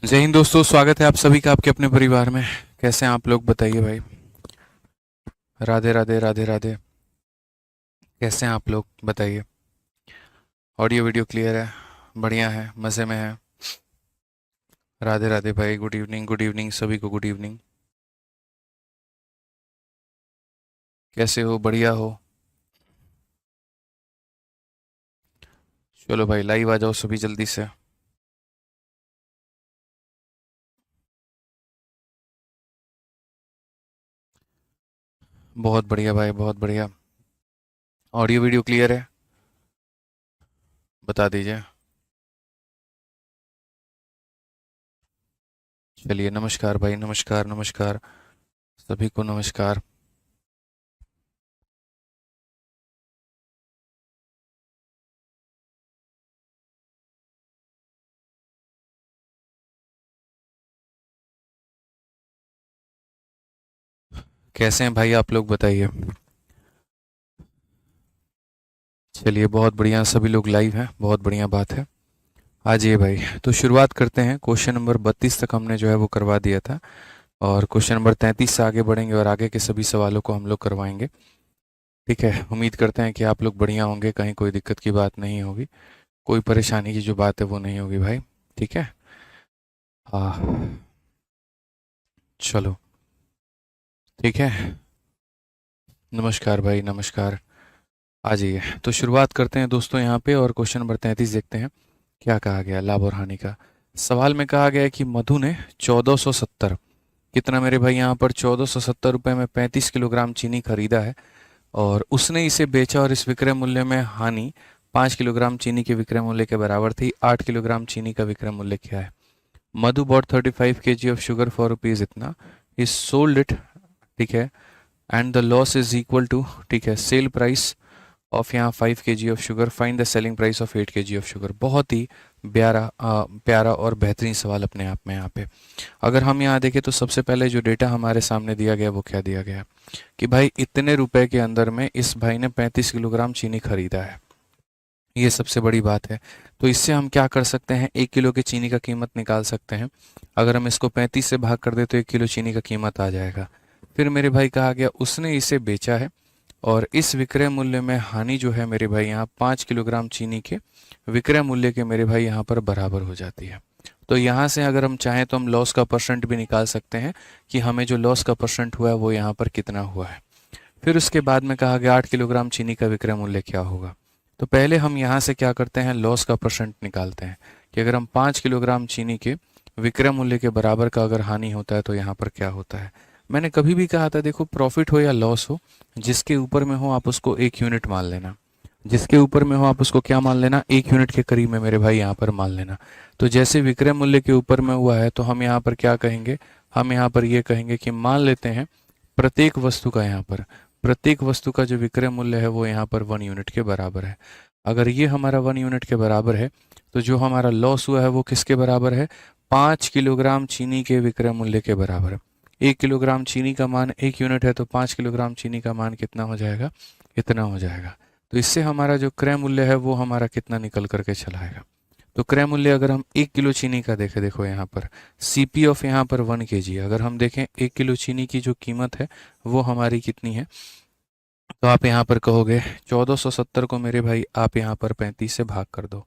जय हिंद दोस्तों, स्वागत है आप सभी का आपके अपने परिवार में। कैसे हैं आप लोग, बताइए भाई। राधे राधे राधे राधे। कैसे हैं आप लोग, बताइए। ऑडियो वीडियो क्लियर है? बढ़िया है, मज़े में है। राधे राधे भाई, गुड इवनिंग सभी को, गुड इवनिंग। कैसे हो, बढ़िया हो? चलो भाई, लाइव आ जाओ सभी जल्दी से। बहुत बढ़िया भाई, बहुत बढ़िया। ऑडियो वीडियो क्लियर है? बता दीजिए। चलिए, नमस्कार भाई, नमस्कार नमस्कार। सभी को नमस्कार। कैसे हैं भाई आप लोग, बताइए। चलिए, बहुत बढ़िया, सभी लोग लाइव हैं, बहुत बढ़िया बात है। आ जाइए भाई। तो शुरुआत करते हैं। क्वेश्चन नंबर 32 तक हमने जो है वो करवा दिया था, और क्वेश्चन नंबर 33 से आगे बढ़ेंगे और आगे के सभी सवालों को हम लोग करवाएंगे। ठीक है, उम्मीद करते हैं कि आप लोग बढ़िया होंगे, कहीं कोई दिक्कत की बात नहीं होगी, कोई परेशानी की जो बात है वो नहीं होगी भाई। ठीक है। हाँ। चलो। ठीक है। नमस्कार भाई, नमस्कार। आ जाइए, तो शुरुआत करते हैं दोस्तों यहाँ पे, और क्वेश्चन नंबर 33 देखते हैं। क्या कहा गया, लाभ और हानि का। सवाल में कहा गया है कि मधु ने 1470, कितना मेरे भाई यहाँ पर, 1470 रुपये में 35 किलोग्राम चीनी खरीदा है, और उसने इसे बेचा, और इस विक्रय मूल्य में हानि 5 किलोग्राम चीनी के विक्रय मूल्य के बराबर थी। 8 किलोग्राम चीनी का विक्रय मूल्य क्या है? Madhu bought 35 kg of sugar for rupees इतना, इज सोल्ड इट। ठीक है। And the loss is equal to, ठीक है, सेल प्राइस ऑफ यहाँ 5 kg of sugar, find the selling price of 8 kg of sugar. बहुत ही प्यारा प्यारा और बेहतरीन सवाल अपने आप में यहाँ पे। अगर हम यहाँ देखें तो सबसे पहले जो डेटा हमारे सामने दिया गया वो क्या दिया गया कि भाई इतने रुपए के अंदर में इस भाई ने 35 किलोग्राम चीनी खरीदा है। ये सबसे बड़ी बात है। तो इससे हम क्या कर सकते हैं, 1 किलो की चीनी का कीमत निकाल सकते हैं। अगर हम इसको 35 से भाग कर दे तो 1 किलो चीनी का कीमत आ जाएगा। फिर मेरे भाई कहा गया उसने इसे बेचा है, और इस विक्रय मूल्य में हानि जो है मेरे भाई यहाँ 5 किलोग्राम चीनी के विक्रय मूल्य के मेरे भाई यहाँ पर बराबर हो जाती है। तो यहाँ से अगर हम चाहें तो हम लॉस का परसेंट भी निकाल सकते हैं कि हमें जो लॉस का परसेंट हुआ है वो यहाँ पर कितना हुआ है। फिर उसके बाद में कहा गया 8 किलोग्राम चीनी का विक्रय मूल्य क्या होगा। तो पहले हम यहाँ से क्या करते हैं, लॉस का परसेंट निकालते हैं कि अगर हम 5 किलोग्राम चीनी के विक्रय मूल्य के बराबर का अगर हानि होता है तो यहाँ पर क्या होता है। मैंने कभी भी कहा था, देखो, प्रॉफिट हो या लॉस हो, जिसके ऊपर में हो आप उसको 1 यूनिट मान लेना। जिसके ऊपर में हो आप उसको क्या मान लेना, 1 यूनिट के करीब में मेरे भाई यहाँ पर मान लेना। तो जैसे विक्रय मूल्य के ऊपर में हुआ है तो हम यहाँ पर क्या कहेंगे, हम यहाँ पर ये कहेंगे कि मान लेते हैं प्रत्येक वस्तु का, यहाँ पर प्रत्येक वस्तु का जो विक्रय मूल्य है वो यहाँ पर 1 यूनिट के बराबर है। अगर ये हमारा 1 यूनिट के बराबर है तो जो हमारा लॉस हुआ है वो किसके बराबर है, 5 किलोग्राम चीनी के विक्रय मूल्य के बराबर है। 1 किलोग्राम चीनी का मान 1 यूनिट है, तो 5 किलोग्राम चीनी का मान कितना हो जाएगा, इतना हो जाएगा। तो इससे हमारा जो क्रय मूल्य है वो हमारा कितना निकल करके चला आएगा। तो क्रय मूल्य अगर हम 1 किलो चीनी का देखें, देखो यहाँ पर सीपी ऑफ यहाँ पर 1 kg, अगर हम देखें 1 किलो चीनी की जो कीमत है वो हमारी कितनी है, तो आप यहाँ पर कहोगे 1470 को मेरे भाई आप यहाँ पर 35 से भाग कर दो।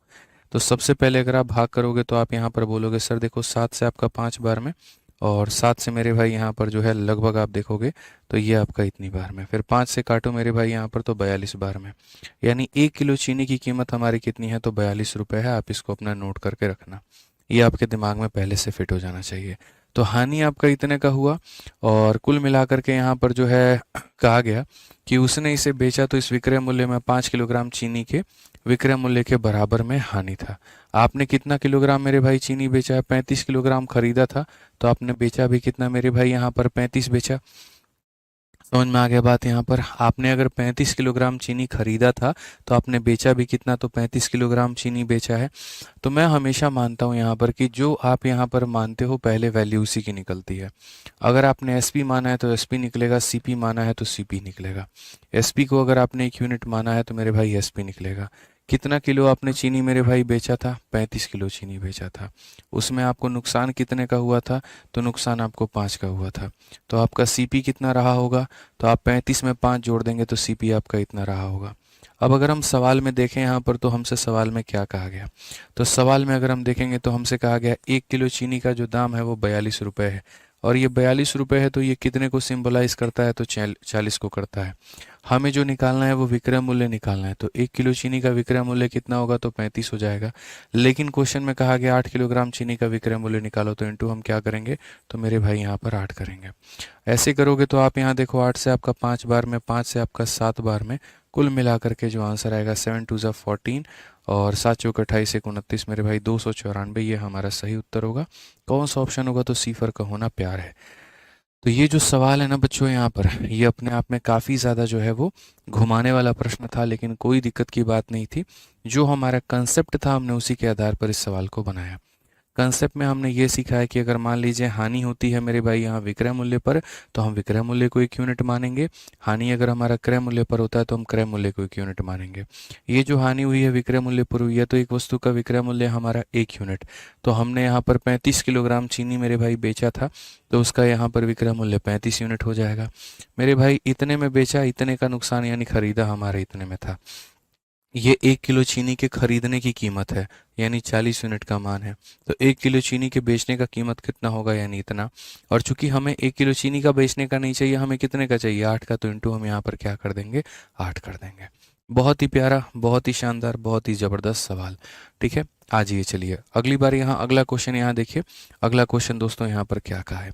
तो सबसे पहले अगर आप भाग करोगे तो आप यहाँ पर बोलोगे सर देखो 7 से आपका 5 बार में, और 7 से मेरे भाई यहाँ पर जो है लगभग आप देखोगे तो ये आपका इतनी बार में, फिर 5 से काटो मेरे भाई यहाँ पर तो 42 बार में। यानी 1 किलो चीनी की कीमत हमारी कितनी है, तो 42 रुपये है। आप इसको अपना नोट करके रखना, ये आपके दिमाग में पहले से फिट हो जाना चाहिए। तो हानि आपका इतने का हुआ, और कुल मिलाकर के यहाँ पर जो है कहा गया कि उसने इसे बेचा तो इस विक्रय मूल्य में 5 किलोग्राम चीनी के विक्रय मूल्य के बराबर में हानि था। आपने कितना किलोग्राम मेरे भाई चीनी बेचा है, 35 किलोग्राम खरीदा था, तो आपने बेचा भी कितना मेरे भाई यहाँ पर 35 बेचा। समझ में आ गया बात। यहाँ पर आपने अगर 35 किलोग्राम चीनी खरीदा था तो आपने बेचा भी कितना, तो 35 किलोग्राम चीनी बेचा है। तो मैं हमेशा मानता हूँ यहाँ पर कि जो आप यहाँ पर मानते हो पहले वैल्यू उसी की निकलती है। अगर आपने एसपी माना है तो एसपी निकलेगा, सीपी माना है तो सीपी निकलेगा। एसपी को अगर आपने 1 यूनिट माना है तो मेरे भाई एसपी निकलेगा, कितना किलो आपने चीनी मेरे भाई बेचा था? 35 किलो चीनी बेचा था। उसमें आपको नुकसान कितने का हुआ था? तो नुकसान आपको 5 का हुआ था। तो आपका सीपी कितना रहा होगा? तो आप 35 में 5 जोड़ देंगे तो सीपी आपका इतना रहा होगा। अब अगर हम सवाल में देखें यहाँ पर, तो हमसे सवाल में क्या कहा गया? तो सवाल में अगर हम देखेंगे तो हमसे कहा गया 1 किलो चीनी का जो दाम है वो 42 रुपये है। और ये 42 रुपये है तो ये कितने को सिंबलाइज करता है? तो 40 को करता है। हमें जो निकालना है वो विक्रय मूल्य निकालना है। तो 1 किलो चीनी का विक्रय मूल्य कितना होगा? तो 35 हो जाएगा। लेकिन क्वेश्चन में कहा गया 8 किलोग्राम चीनी का विक्रय मूल्य निकालो, तो इंटू हम क्या करेंगे? तो मेरे भाई यहाँ पर 8 करेंगे। ऐसे करोगे तो आप यहाँ देखो 8 से आपका 5 बार में, 5 से आपका 7 बार में, कुल मिलाकर के जो आंसर आएगा 7 2 14 और 7 चौक 28 1 29 मेरे भाई 294, ये हमारा सही उत्तर होगा। कौन सा ऑप्शन होगा? तो सी फर का होना प्यार है। तो ये जो सवाल है ना बच्चों यहाँ पर, ये अपने आप में काफ़ी ज़्यादा जो है वो घुमाने वाला प्रश्न था, लेकिन कोई दिक्कत की बात नहीं थी। जो हमारा कंसेप्ट था हमने उसी के आधार पर इस सवाल को बनाया। कंसेप्ट में हमने ये सीखा है कि अगर मान लीजिए हानि होती है मेरे भाई यहाँ विक्रय मूल्य पर, तो हम विक्रय मूल्य को 1 यूनिट मानेंगे। हानि अगर हमारा क्रय मूल्य पर होता है तो हम क्रय मूल्य को 1 यूनिट मानेंगे। ये जो हानि हुई है विक्रय मूल्य पर हुई है, तो एक वस्तु का विक्रय मूल्य हमारा 1 यूनिट। तो हमने यहाँ पर 35 किलोग्राम चीनी मेरे भाई बेचा था, तो उसका यहाँ पर विक्रय मूल्य 35 यूनिट हो जाएगा। मेरे भाई इतने में बेचा, इतने का नुकसान यानी खरीदा हमारे इतने में था। ये 1 किलो चीनी के खरीदने की कीमत है, यानी 40 यूनिट का मान है। तो 1 किलो चीनी के बेचने का कीमत कितना होगा? यानी इतना। और चूंकि हमें 1 किलो चीनी का बेचने का नहीं चाहिए, हमें कितने का चाहिए? 8 का। तो इंटू हम यहाँ पर क्या कर देंगे? 8 कर देंगे। बहुत ही प्यारा, बहुत ही शानदार, बहुत ही ज़बरदस्त सवाल। ठीक है, आ जाइए चलिए अगली बार यहाँ अगला क्वेश्चन यहाँ देखिए। अगला क्वेश्चन दोस्तों यहाँ पर क्या कहा है?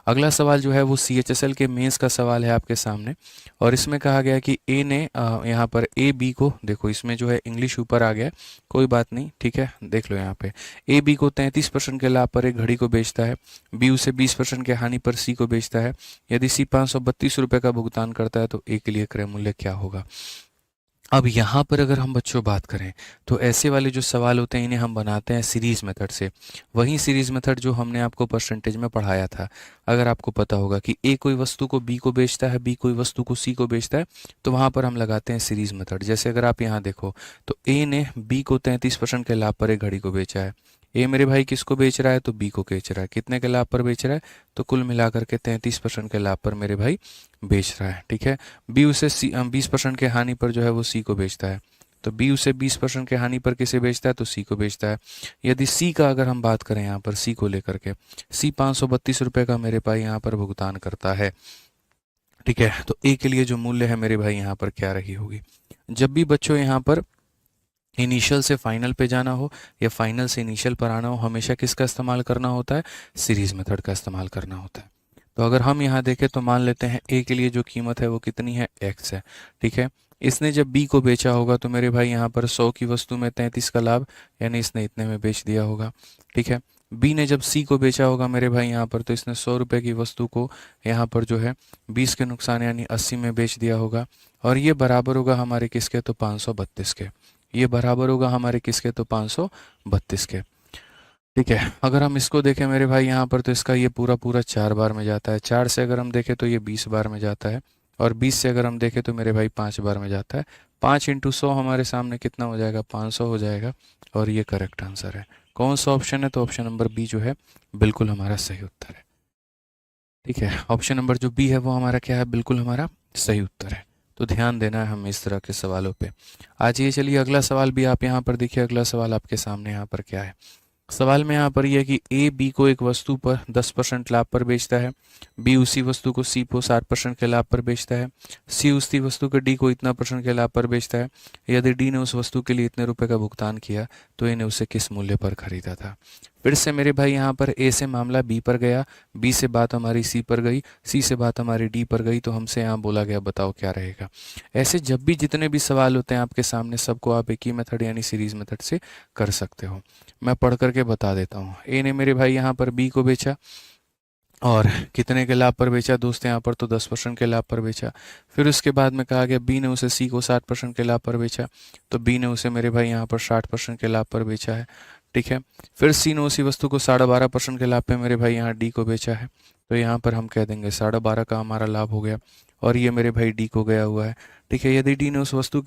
अगला सवाल जो है वो CHSL के मेंस का सवाल है आपके सामने। और इसमें कहा गया कि ए ने यहाँ पर ए बी को, देखो इसमें जो है इंग्लिश ऊपर आ गया है, कोई बात नहीं, ठीक है, देख लो यहाँ पे। ए बी को 33% के लाभ पर एक घड़ी को बेचता है। बी उसे 20% के हानि पर सी को बेचता है। यदि सी 532 रुपये का भुगतान करता है तो ए के लिए क्रय मूल्य क्या होगा? अब यहाँ पर अगर हम बच्चों बात करें, तो ऐसे वाले जो सवाल होते हैं इन्हें हम बनाते हैं सीरीज़ मेथड से। वही सीरीज़ मेथड जो हमने आपको परसेंटेज में पढ़ाया था। अगर आपको पता होगा कि ए कोई वस्तु को बी को बेचता है, बी कोई वस्तु को सी को बेचता है, तो वहाँ पर हम लगाते हैं सीरीज़ मेथड। जैसे अगर आप यहाँ देखो, तो ए ने बी को 33% के लाभ पर एक घड़ी को बेचा है। ए मेरे भाई किसको बेच रहा है? तो बी को बेच रहा है। कितने के लाभ पर बेच रहा है? तो कुल मिलाकर के 33% के लाभ पर मेरे भाई बेच रहा है। ठीक है, बी उसे 20% के हानि पर जो है वो सी को बेचता है। तो बी उसे 20% के हानि पर किसे बेचता है? तो सी को बेचता है। यदि सी का अगर हम बात करें यहाँ पर, सी को लेकर के, सी 532 रुपये का मेरे भाई यहाँ पर भुगतान करता है। ठीक है, तो ए के लिए जो मूल्य है मेरे भाई यहाँ पर क्या रही होगी? जब भी बच्चों यहाँ पर इनिशियल से फाइनल पे जाना हो या फाइनल से इनिशियल पर आना हो, हमेशा किसका इस्तेमाल करना होता है? सीरीज मेथड का इस्तेमाल करना होता है। तो अगर हम यहाँ देखें तो मान लेते हैं ए के लिए जो कीमत है वो कितनी है? एक्स है। ठीक है, इसने जब बी को बेचा होगा तो मेरे भाई यहाँ पर 100 की वस्तु में 33 का लाभ, यानी इसने इतने में बेच दिया होगा। ठीक है, बी ने जब सी को बेचा होगा मेरे भाई यहाँ पर, तो इसने 100 रुपये की वस्तु को यहाँ पर जो है 20 के नुकसान यानी 80 में बेच दिया होगा। और ये बराबर होगा हमारे किसके? तो 532 के। ये बराबर होगा हमारे किसके? तो 532 के। ठीक है, अगर हम इसको देखें मेरे भाई यहाँ पर, तो इसका ये पूरा पूरा 4 बार में जाता है। 4 से अगर हम देखें तो ये 20 बार में जाता है। और 20 से अगर हम देखें तो मेरे भाई 5 बार में जाता है। 5 इंटू 100 हमारे सामने कितना हो जाएगा? 500 हो जाएगा। और ये करेक्ट आंसर है। कौन सा ऑप्शन है? तो ऑप्शन नंबर बी जो है बिल्कुल हमारा सही उत्तर है। ठीक है, ऑप्शन नंबर जो बी है वो हमारा क्या है? बिल्कुल हमारा सही उत्तर है। तो ध्यान देना है हमें इस तरह के सवालों पे। आज ये चलिए अगला सवाल भी आप यहाँ पर देखिए। अगला सवाल आपके सामने यहाँ पर क्या है? सवाल में यहाँ पर यह है कि ए बी को एक वस्तु पर 10% लाभ पर बेचता है। बी उसी वस्तु को सी को 60% के लाभ पर बेचता है। सी उसी वस्तु को डी को इतना % के लाभ पर बेचता है। यदि डी ने उस वस्तु के लिए इतने रुपए का भुगतान किया तो ए ने उसे किस मूल्य पर खरीदा था? फिर से मेरे भाई यहाँ पर ए से मामला बी पर गया, बी से बात हमारी सी पर गई, सी से बात हमारी डी पर गई, तो हमसे यहाँ बोला गया बताओ क्या रहेगा। ऐसे जब भी जितने भी सवाल होते हैं आपके सामने, सबको आप एक ही मेथड यानी सीरीज मेथड से कर सकते हो। मैं पढ़ करके बता देता हूँ। ए ने मेरे भाई यहाँ पर बी को बेचा, और कितने के लाभ पर बेचा दोस्त? यहाँ पर तो 10% के लाभ पर बेचा। फिर उसके बाद में कहा गया बी ने उसे सी को 60% के लाभ पर बेचा, तो बी ने उसे मेरे भाई यहाँ पर 60% के लाभ पर बेचा है। ठीक है, फिर सी ने उसी वस्तु को 12.5% के लाभ पे मेरे भाई यहाँ डी को बेचा है। तो यहाँ पर हम कह देंगे 12.5 का हमारा लाभ हो गया। और ये मेरे भाई डी को गया हुआ है। ठीक है, यदि डी ने उस वस्तु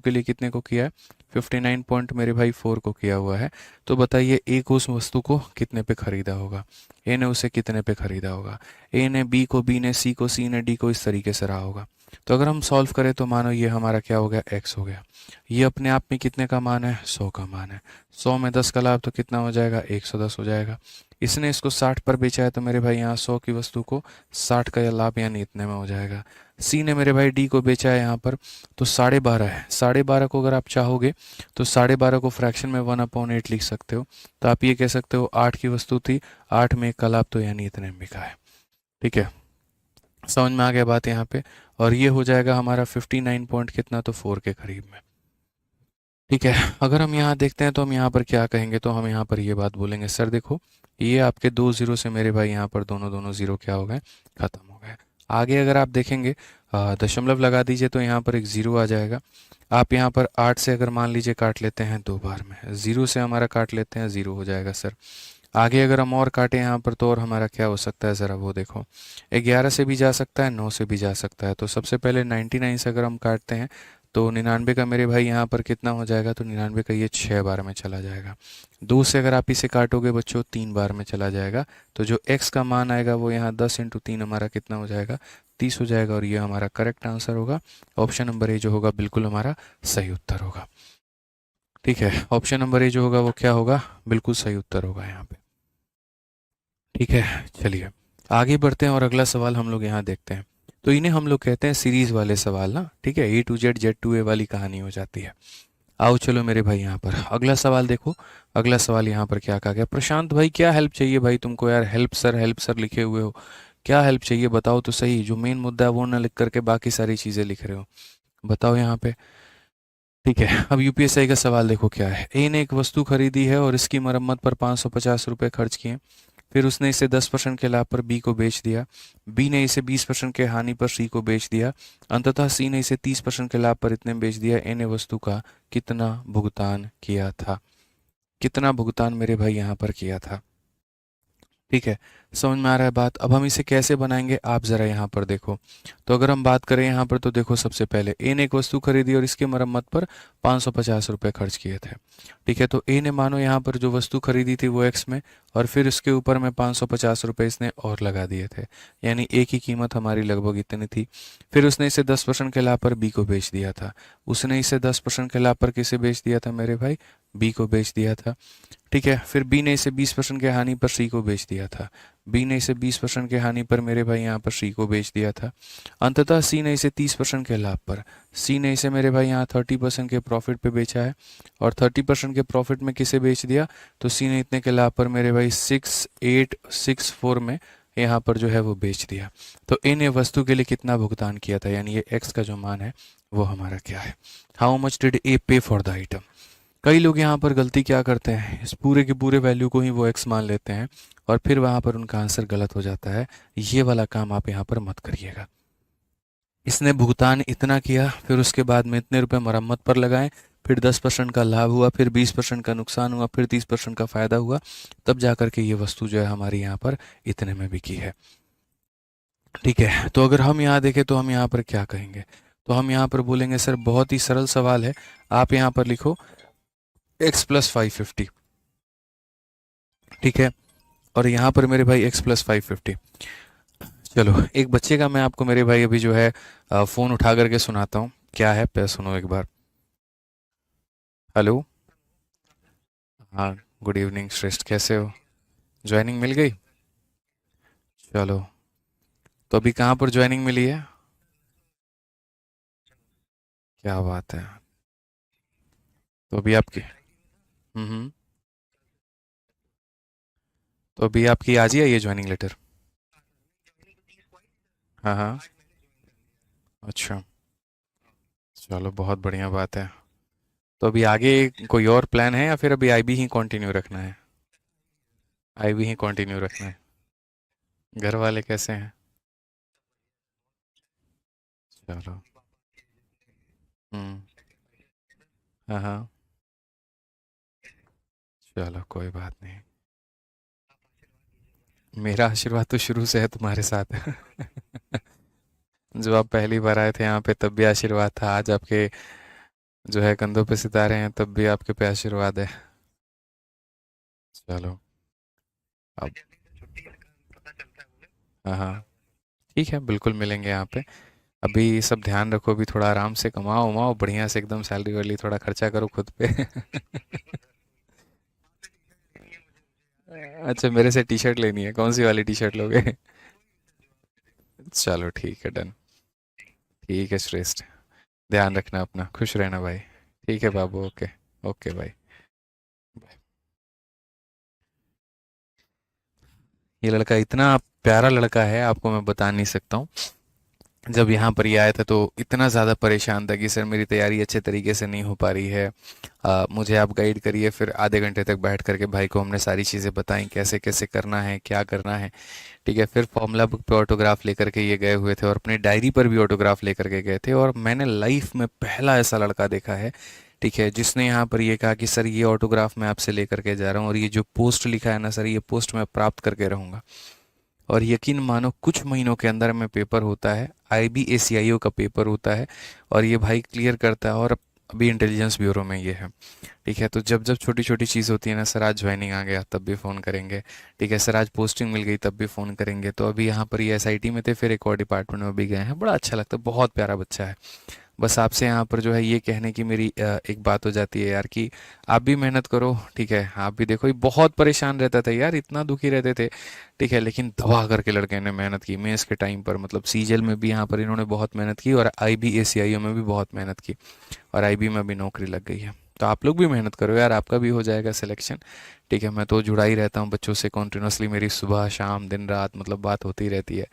के लिए कितने को किया है, 59 पॉइंट मेरे भाई 4 को किया हुआ है, तो बताइए ए को उस वस्तु को कितने पे खरीदा होगा, ए ने उसे कितने पे खरीदा होगा, ए ने बी को, बी ने सी को, सी ने डी को, इस तरीके से रहा होगा। तो अगर हम सॉल्व करें तो मानो ये हमारा क्या हो गया, एक्स हो गया। ये अपने आप में कितने का मान है, 100 का मान है। 100 में 10 का लाभ तो कितना हो जाएगा, 110 हो जाएगा। इसने इसको 60 पर बेचा है तो मेरे भाई यहाँ 100 की वस्तु को 60 का यह लाभ यानी इतने में हो जाएगा। सी ने मेरे भाई डी को बेचा है यहाँ पर तो 12.5 है। 12.5 को अगर आप चाहोगे तो 12.5 को फ्रैक्शन में 1/8 लिख सकते हो। तो आप ये कह सकते हो 8 की वस्तु थी, 8 में 1 का लाभ तो यानी इतने में बिका है। ठीक है, समझ में आ गया बात यहाँ पे। और ये हो जाएगा हमारा 59 पॉइंट कितना, तो 4 के करीब में। ठीक है, अगर हम यहाँ देखते हैं तो हम यहाँ पर क्या कहेंगे, तो हम यहाँ पर ये बात बोलेंगे, सर देखो ये आपके 2 जीरो से मेरे भाई यहाँ पर दोनों दोनों जीरो क्या हो गए, खत्म हो गए। आगे अगर आप देखेंगे दशमलव लगा दीजिए तो यहाँ पर एक ज़ीरो आ जाएगा। आप यहाँ पर 8 से अगर मान लीजिए काट लेते हैं 2 बार में, 0 से हमारा काट लेते हैं 0 हो जाएगा सर। आगे अगर हम और काटें यहाँ पर तो और हमारा क्या हो सकता है, ज़रा वो देखो, 11 से भी जा सकता है, 9 से भी जा सकता है। तो सबसे पहले 99 से अगर हम काटते हैं तो 99 का मेरे भाई यहाँ पर कितना हो जाएगा, तो 99 का ये 6 बार में चला जाएगा। 2 से अगर आप इसे काटोगे बच्चों 3 बार में चला जाएगा। तो जो x का मान आएगा वो यहाँ 10 × 3 हमारा कितना हो जाएगा, 30 हो जाएगा। और ये हमारा करेक्ट आंसर होगा। ऑप्शन नंबर ए जो होगा बिल्कुल हमारा सही उत्तर होगा। ठीक है, ऑप्शन नंबर ए जो होगा वो क्या होगा, बिल्कुल सही उत्तर होगा यहाँ पे। ठीक है, चलिए आगे बढ़ते हैं और अगला सवाल हम लोग यहाँ देखते हैं। तो इन्हें हम लोग कहते हैं सीरीज वाले सवाल ना। ठीक है, A to Z Z to A वाली कहानी हो जाती है। आओ चलो मेरे भाई यहाँ पर अगला सवाल देखो। अगला सवाल यहाँ पर क्या कहा गया, प्रशांत भाई क्या हेल्प चाहिए भाई तुमको यार, हेल्प सर लिखे हुए हो, क्या हेल्प चाहिए बताओ तो सही। जो मेन मुद्दा है वो ना लिख करके बाकी सारी चीज़ें लिख रहे हो, बताओ यहाँ पे। ठीक है, अब यूपीएससी का सवाल देखो क्या है। ए ने एक वस्तु खरीदी है और इसकी मरम्मत पर 550 रुपये खर्च किए। फिर उसने इसे 10% के लाभ पर बी को बेच दिया। बी ने इसे 20% के हानि पर सी को बेच दिया। अंततः सी ने इसे 30% के लाभ पर इतने में बेच दिया। ए ने वस्तु का कितना भुगतान किया था, कितना भुगतान मेरे भाई यहाँ पर किया था। ठीक है, समझ में आ रहा है बात। अब हम इसे कैसे बनाएंगे आप ज़रा यहाँ पर देखो। तो अगर हम बात करें यहाँ पर तो देखो सबसे पहले ए ने एक वस्तु खरीदी और इसकी मरम्मत पर 550 रुपये खर्च किए थे। ठीक है, तो ए ने मानो यहाँ पर जो वस्तु खरीदी थी वो एक्स में, और फिर उसके ऊपर में 550 रुपये इसने और लगा दिए थे, यानी ए की कीमत हमारी लगभग इतनी थी। फिर उसने इसे 10% के लाभ पर बी को बेच दिया था। उसने इसे 10% के लाभ पर किसे बेच दिया था मेरे भाई, बी को बेच दिया था। ठीक है, फिर बी ने इसे 20% के हानि पर सी को बेच दिया था। बी ने इसे 20% के हानि पर मेरे भाई यहाँ पर सी को बेच दिया था। अंततः सी ने इसे 30% के लाभ पर, सी ने इसे मेरे भाई यहाँ 30% के प्रॉफिट पे बेचा है। और 30% के प्रॉफिट में किसे बेच दिया, तो सी ने इतने के लाभ पर मेरे भाई 6864 में यहाँ पर जो है वो बेच दिया। तो ए ने वस्तु के लिए कितना भुगतान किया था, यानी ये एक्स का जो मान है वो हमारा क्या है, हाउ मच डिड ए पे फॉर द आइटम। कई लोग यहाँ पर गलती क्या करते हैं, इस पूरे के पूरे वैल्यू को ही वो एक्स मान लेते हैं और फिर वहाँ पर उनका आंसर गलत हो जाता है। ये वाला काम आप यहाँ पर मत करिएगा। इसने भुगतान इतना किया, फिर उसके बाद में इतने रुपए मरम्मत पर लगाए, फिर 10% का लाभ हुआ, फिर 20% का नुकसान हुआ, फिर 30% का फायदा हुआ, तब जा करके ये वस्तु जो है हमारी यहाँ पर इतने में बिकी है। ठीक है, तो अगर हम यहाँ देखें तो हम यहाँ पर क्या कहेंगे, तो हम यहाँ पर बोलेंगे सर बहुत ही सरल सवाल है, आप यहाँ पर लिखो x + 550। ठीक है, और यहाँ पर मेरे भाई x + 550। चलो एक बच्चे का मैं आपको मेरे भाई अभी जो है फ़ोन उठा करके सुनाता हूँ, क्या है पे सुनो एक बार। हेलो, हाँ, गुड इवनिंग श्रेष्ठ, कैसे हो, ज्वाइनिंग मिल गई। चलो, तो अभी कहाँ पर ज्वाइनिंग मिली है, क्या बात है। तो अभी आपकी तो अभी आपकी आज ही आई है ज्वाइनिंग लेटर। हाँ हाँ, अच्छा, चलो बहुत बढ़िया बात है। तो अभी आगे कोई और प्लान है या फिर अभी आईबी ही कंटिन्यू रखना है, आईबी ही कंटिन्यू रखना है। घर वाले कैसे हैं। चलो, हम्म, हाँ हाँ, चलो कोई बात नहीं। मेरा आशीर्वाद तो शुरू से है तुम्हारे साथ। जो आप पहली बार आए थे यहाँ पे तब भी आशीर्वाद था, आज आपके जो है कंधों पे सितारे हैं तब भी आपके पे आशीर्वाद है। चलो अब, हाँ हाँ, ठीक है, बिल्कुल मिलेंगे यहाँ पे। अभी सब ध्यान रखो, अभी थोड़ा आराम से कमाओ उमाओ बढ़िया से, एकदम सैलरी वैलरी थोड़ा खर्चा करो खुद पे। अच्छा, मेरे से टी शर्ट लेनी है, कौन सी वाली टी शर्ट लोगे? चलो ठीक है, डन। ठीक है श्रेष्ठ, ध्यान रखना अपना, खुश रहना भाई। ठीक है बाबू, ओके। ओके भाई। ये लड़का इतना प्यारा लड़का है, आपको मैं बता नहीं सकता हूँ। जब यहाँ पर ये आया था तो इतना ज़्यादा परेशान था कि सर मेरी तैयारी अच्छे तरीके से नहीं हो पा रही है, मुझे आप गाइड करिए। फिर आधे घंटे तक बैठ करके भाई को हमने सारी चीज़ें बताई, कैसे कैसे करना है, क्या करना है। ठीक है, फिर फॉर्मूला बुक पे ऑटोग्राफ लेकर के ये गए हुए थे और अपनी डायरी पर भी ऑटोग्राफ लेकर के गए थे। और मैंने लाइफ में पहला ऐसा लड़का देखा है, ठीक है, जिसने यहाँ पर ये कहा कि सर ये ऑटोग्राफ मैं आपसे लेकर के जा रहा हूँ और ये जो पोस्ट लिखा है ना सर, ये पोस्ट मैं प्राप्त करके रहूँगा। और यकीन मानो कुछ महीनों के अंदर में पेपर होता है, IBACIO का पेपर होता है, और ये भाई क्लियर करता है। और अभी इंटेलिजेंस ब्यूरो में ये है। ठीक है, तो जब जब छोटी छोटी चीज़ होती है ना, सर आज ज्वाइनिंग आ गया तब भी फ़ोन करेंगे। ठीक है सर, आज पोस्टिंग मिल गई तब भी फ़ोन करेंगे। तो अभी यहाँ पर ये SIT में थे, फिर एक और डिपार्टमेंट में भी गए हैं। बड़ा अच्छा लगता है, बहुत प्यारा बच्चा है। बस आपसे यहाँ पर जो है ये कहने की मेरी एक बात हो जाती है यार, कि आप भी मेहनत करो। ठीक है, आप भी देखो, ये बहुत परेशान रहता था यार, इतना दुखी रहते थे। ठीक है, लेकिन दबा करके लड़के ने मेहनत की मेंस के टाइम पर, मतलब सीजल में भी यहाँ पर इन्होंने बहुत मेहनत की और IBACIO में भी बहुत मेहनत की, और IB में भी नौकरी लग गई है। तो आप लोग भी मेहनत करो यार, आपका भी हो जाएगा सिलेक्शन। ठीक है, मैं तो जुड़ा ही रहता हूँ बच्चों से कॉन्टिन्यूसली, मेरी सुबह शाम दिन रात मतलब बात होती रहती है।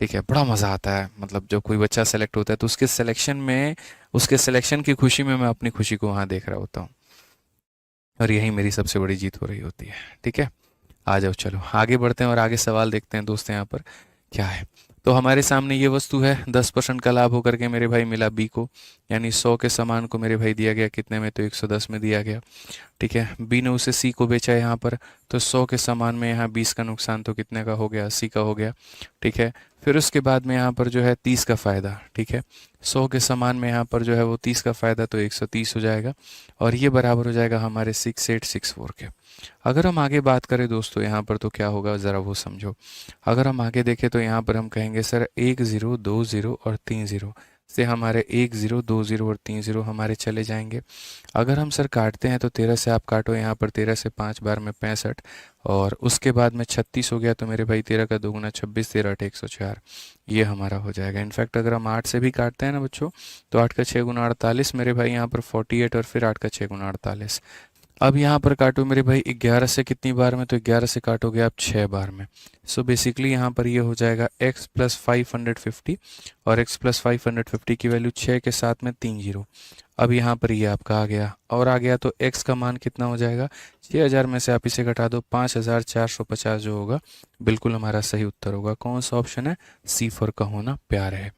ठीक है, बड़ा मज़ा आता है, मतलब जब कोई बच्चा सेलेक्ट होता है तो उसके सिलेक्शन में, उसके सिलेक्शन की खुशी में मैं अपनी खुशी को वहाँ देख रहा होता हूँ। और यही मेरी सबसे बड़ी जीत हो रही होती है। ठीक है, आ जाओ, चलो आगे बढ़ते हैं और आगे सवाल देखते हैं दोस्त यहाँ पर क्या है। तो हमारे सामने ये वस्तु है, 10% का लाभ होकर के मेरे भाई मिला बी को, यानी 100 के सामान को मेरे भाई दिया गया कितने में, तो 110 में दिया गया। ठीक है, बी ने उसे सी को बेचा यहाँ पर, तो 100 के सामान में यहाँ 20 का नुकसान, तो कितने का हो गया, 80 का हो गया। ठीक है, फिर उसके बाद में यहाँ पर जो है 30 का फ़ायदा। ठीक है, 100 के सामान में यहाँ पर जो है वो 30 का फ़ायदा, तो 130 हो जाएगा। और ये बराबर हो जाएगा हमारे 6864 के। अगर हम आगे बात करें दोस्तों यहाँ पर, तो क्या होगा ज़रा वो समझो। अगर हम आगे देखें तो यहाँ पर हम कहेंगे सर 1 0 2 0 और 3 0 से हमारे 1 0 2 0 और 3 0 हमारे चले जाएंगे। अगर हम सर काटते हैं तो 13 से आप काटो यहाँ पर, 13 से 5 बार में 65, और उसके बाद में 36 हो गया, तो मेरे भाई 13 का दोगुना 26, 13 8 104, ये हमारा हो जाएगा। इनफैक्ट अगर हम 8 से भी काटते हैं ना बच्चों, तो 8 का 6 गुना 48 मेरे भाई यहाँ पर 48, और फिर 8 का 6 गुना 48। अब यहाँ पर काटो मेरे भाई 11 से कितनी बार में, तो 11 से काटोगे आप 6 बार में। सो बेसिकली यहाँ पर ये हो जाएगा x प्लस 550, और x प्लस 550 की वैल्यू 6 के साथ में 3 जीरो। अब यहाँ पर ये आपका आ गया, और आ गया तो x का मान कितना हो जाएगा, 6000 में से आप इसे घटा दो, 5450 जो होगा, बिल्कुल हमारा सही उत्तर होगा। कौन सा ऑप्शन है, सी फॉर का होना प्यार है।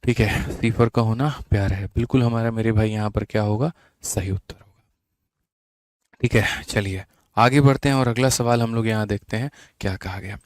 ठीक है, सी फॉर का होना प्यार है, बिल्कुल हमारा मेरे भाई यहाँ पर क्या होगा, सही उत्तर होगा। ठीक है, चलिए आगे बढ़ते हैं और अगला सवाल हम लोग यहाँ देखते हैं क्या कहा गया।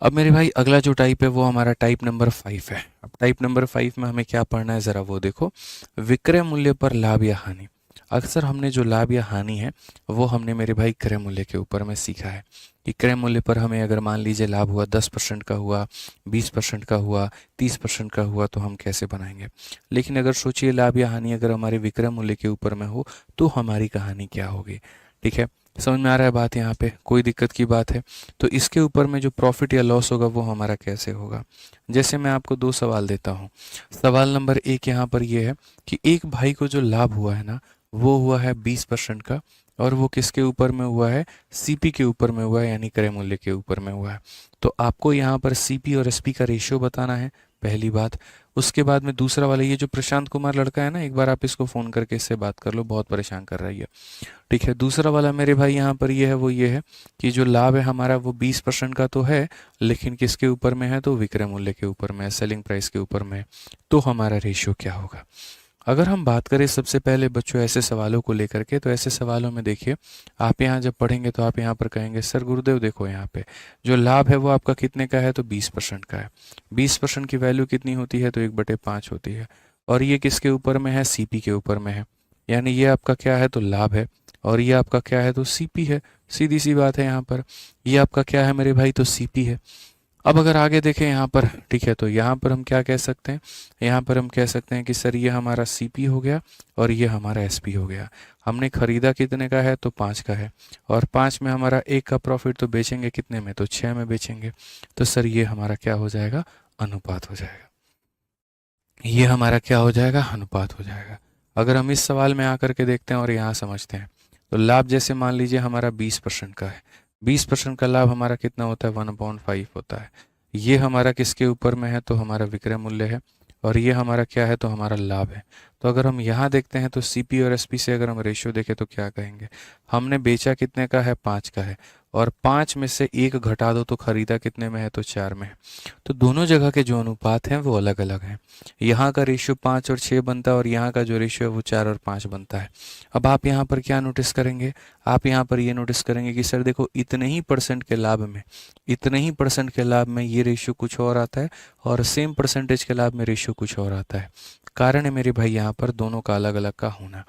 अब मेरे भाई अगला जो टाइप है वो हमारा टाइप नंबर 5 है। अब टाइप नंबर 5 में हमें क्या पढ़ना है, ज़रा वो देखो। विक्रय मूल्य पर लाभ या हानि। अक्सर हमने जो लाभ या हानि है वो हमने मेरे भाई क्रय मूल्य के ऊपर में सीखा है, कि क्रय मूल्य पर हमें अगर मान लीजिए लाभ हुआ 10% का हुआ, 20% का हुआ, 30% का हुआ, तो हम कैसे बनाएंगे। लेकिन अगर सोचिए लाभ या हानि अगर हमारे विक्रय मूल्य के ऊपर में हो, तो हमारी कहानी क्या होगी। ठीक है, समझ में आ रहा है बात, यहाँ पे कोई दिक्कत की बात है। तो इसके ऊपर में जो प्रॉफिट या लॉस होगा वो हमारा कैसे होगा। जैसे मैं आपको दो सवाल देता हूँ। सवाल नंबर 1 यहाँ पर ये है कि एक भाई को जो लाभ हुआ है ना, वो हुआ है 20% का, और वो किसके ऊपर में हुआ है, CP के ऊपर में हुआ है, यानी क्रय मूल्य के ऊपर में हुआ है। तो आपको यहाँ पर CP और SP का रेशियो बताना है, पहली बात। उसके बाद में दूसरा वाला, ये जो प्रशांत कुमार लड़का है ना, एक बार आप इसको फ़ोन करके इससे बात कर लो, बहुत परेशान कर रही है। ठीक है, दूसरा वाला मेरे भाई यहाँ पर ये है, वो ये है कि जो लाभ है हमारा वो 20% का तो है, लेकिन किसके ऊपर में है, तो विक्रय मूल्य के ऊपर में, सेलिंग प्राइस के ऊपर में। तो हमारा रेशियो क्या होगा। अगर हम बात करें सबसे पहले बच्चों ऐसे सवालों को लेकर के, तो ऐसे सवालों में देखिए आप यहाँ जब पढ़ेंगे तो आप यहाँ पर कहेंगे सर गुरुदेव देखो यहाँ पे जो लाभ है वो आपका कितने का है, तो 20% का है। 20% की वैल्यू कितनी होती है, तो 1/5 होती है। और ये किसके ऊपर में है, सीपी के ऊपर में है। यानी ये आपका क्या है, तो लाभ है। और ये आपका क्या है, तो सीपी है। सीधी सी बात है यहाँ पर। ये आपका क्या है मेरे भाई, तो सीपी है। अब अगर आगे देखें यहाँ पर, ठीक है, तो यहाँ पर हम क्या कह सकते हैं, यहाँ पर हम कह सकते हैं कि सर ये हमारा सीपी हो गया और ये हमारा एसपी हो गया। हमने खरीदा कितने का है, तो 5 का है। और 5 में हमारा 1 का प्रॉफिट, तो बेचेंगे कितने में, तो 6 में बेचेंगे। तो सर ये हमारा क्या हो जाएगा, अनुपात हो जाएगा। ये हमारा क्या हो जाएगा, अनुपात हो जाएगा। अगर हम इस सवाल में आकर के देखते हैं और यहाँ समझते हैं, तो लाभ जैसे मान लीजिए हमारा 20% का है। 20% का लाभ हमारा कितना होता है, 1/5 होता है। ये हमारा किसके ऊपर में है, तो हमारा विक्रय मूल्य है। और ये हमारा क्या है, तो हमारा लाभ है। तो अगर हम यहाँ देखते हैं तो सीपी और एसपी से अगर हम रेशियो देखें तो क्या कहेंगे, हमने बेचा कितने का है, 5 का है। और 5 में से 1 घटा दो तो खरीदा कितने में है, तो 4 में है। तो दोनों जगह के जो अनुपात हैं वो अलग अलग हैं। यहाँ का रेशियो 5 और 6 बनता है और यहाँ का जो रेशियो है वो 4 और 5 बनता है। अब आप यहाँ पर क्या नोटिस करेंगे, आप यहाँ पर ये नोटिस करेंगे कि सर देखो इतने ही परसेंट के लाभ में, इतने ही परसेंट के लाभ में ये रेशियो कुछ और आता है और सेम परसेंटेज के लाभ में रेशियो कुछ और आता है। कारण है मेरे भाई यहाँ पर दोनों का अलग अलग का होना।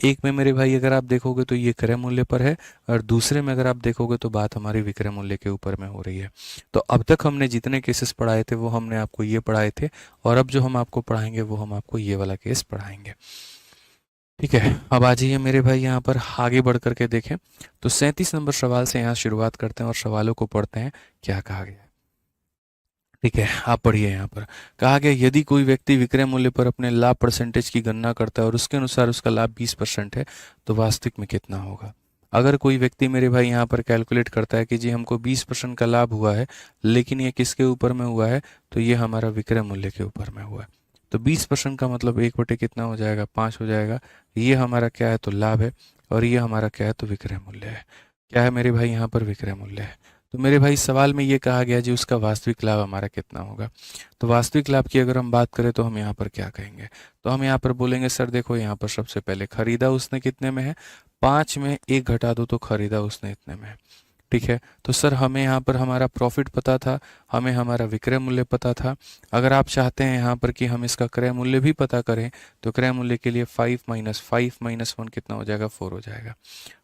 एक में मेरे भाई अगर आप देखोगे तो ये क्रय मूल्य पर है और दूसरे में अगर आप देखोगे तो बात हमारी विक्रय मूल्य के ऊपर में हो रही है। तो अब तक हमने जितने केसेस पढ़ाए थे वो हमने आपको ये पढ़ाए थे और अब जो हम आपको पढ़ाएंगे वो हम आपको ये वाला केस पढ़ाएंगे। ठीक है, अब आ जाइए मेरे भाई यहाँ पर आगे बढ़ करके देखें। तो 37 नंबर सवाल से यहाँ शुरुआत करते हैं और सवालों को पढ़ते हैं क्या कहा गया है। ठीक है, आप पढ़िए। यहाँ पर कहा गया यदि कोई व्यक्ति विक्रय मूल्य पर अपने लाभ परसेंटेज की गणना करता है और उसके अनुसार उसका लाभ 20% है तो वास्तविक में कितना होगा। अगर कोई व्यक्ति मेरे भाई यहाँ पर कैलकुलेट करता है कि जी हमको 20% का लाभ हुआ है, लेकिन ये किसके ऊपर में हुआ है, तो ये हमारा विक्रय मूल्य के ऊपर में हुआ है। तो 20% का मतलब 1/, कितना हो जाएगा, 5 हो जाएगा। ये हमारा क्या है, तो लाभ है। और ये हमारा क्या है, तो विक्रय मूल्य है। क्या है मेरे भाई, यहाँ पर विक्रय मूल्य है। तो मेरे भाई सवाल में ये कहा गया जी उसका वास्तविक लाभ हमारा कितना होगा। तो वास्तविक लाभ की अगर हम बात करें तो हम यहाँ पर क्या कहेंगे, तो हम यहाँ पर बोलेंगे सर देखो यहाँ पर सबसे पहले खरीदा उसने कितने में है, 5 में 1 घटा दो तो खरीदा उसने इतने में है। ठीक है, तो सर हमें यहाँ पर हमारा प्रॉफिट पता था, हमें हमारा विक्रय मूल्य पता था। अगर आप चाहते हैं यहाँ पर कि हम इसका क्रय मूल्य भी पता करें तो क्रय मूल्य के लिए 5 - 5 - 1 कितना हो जाएगा, 4 हो जाएगा।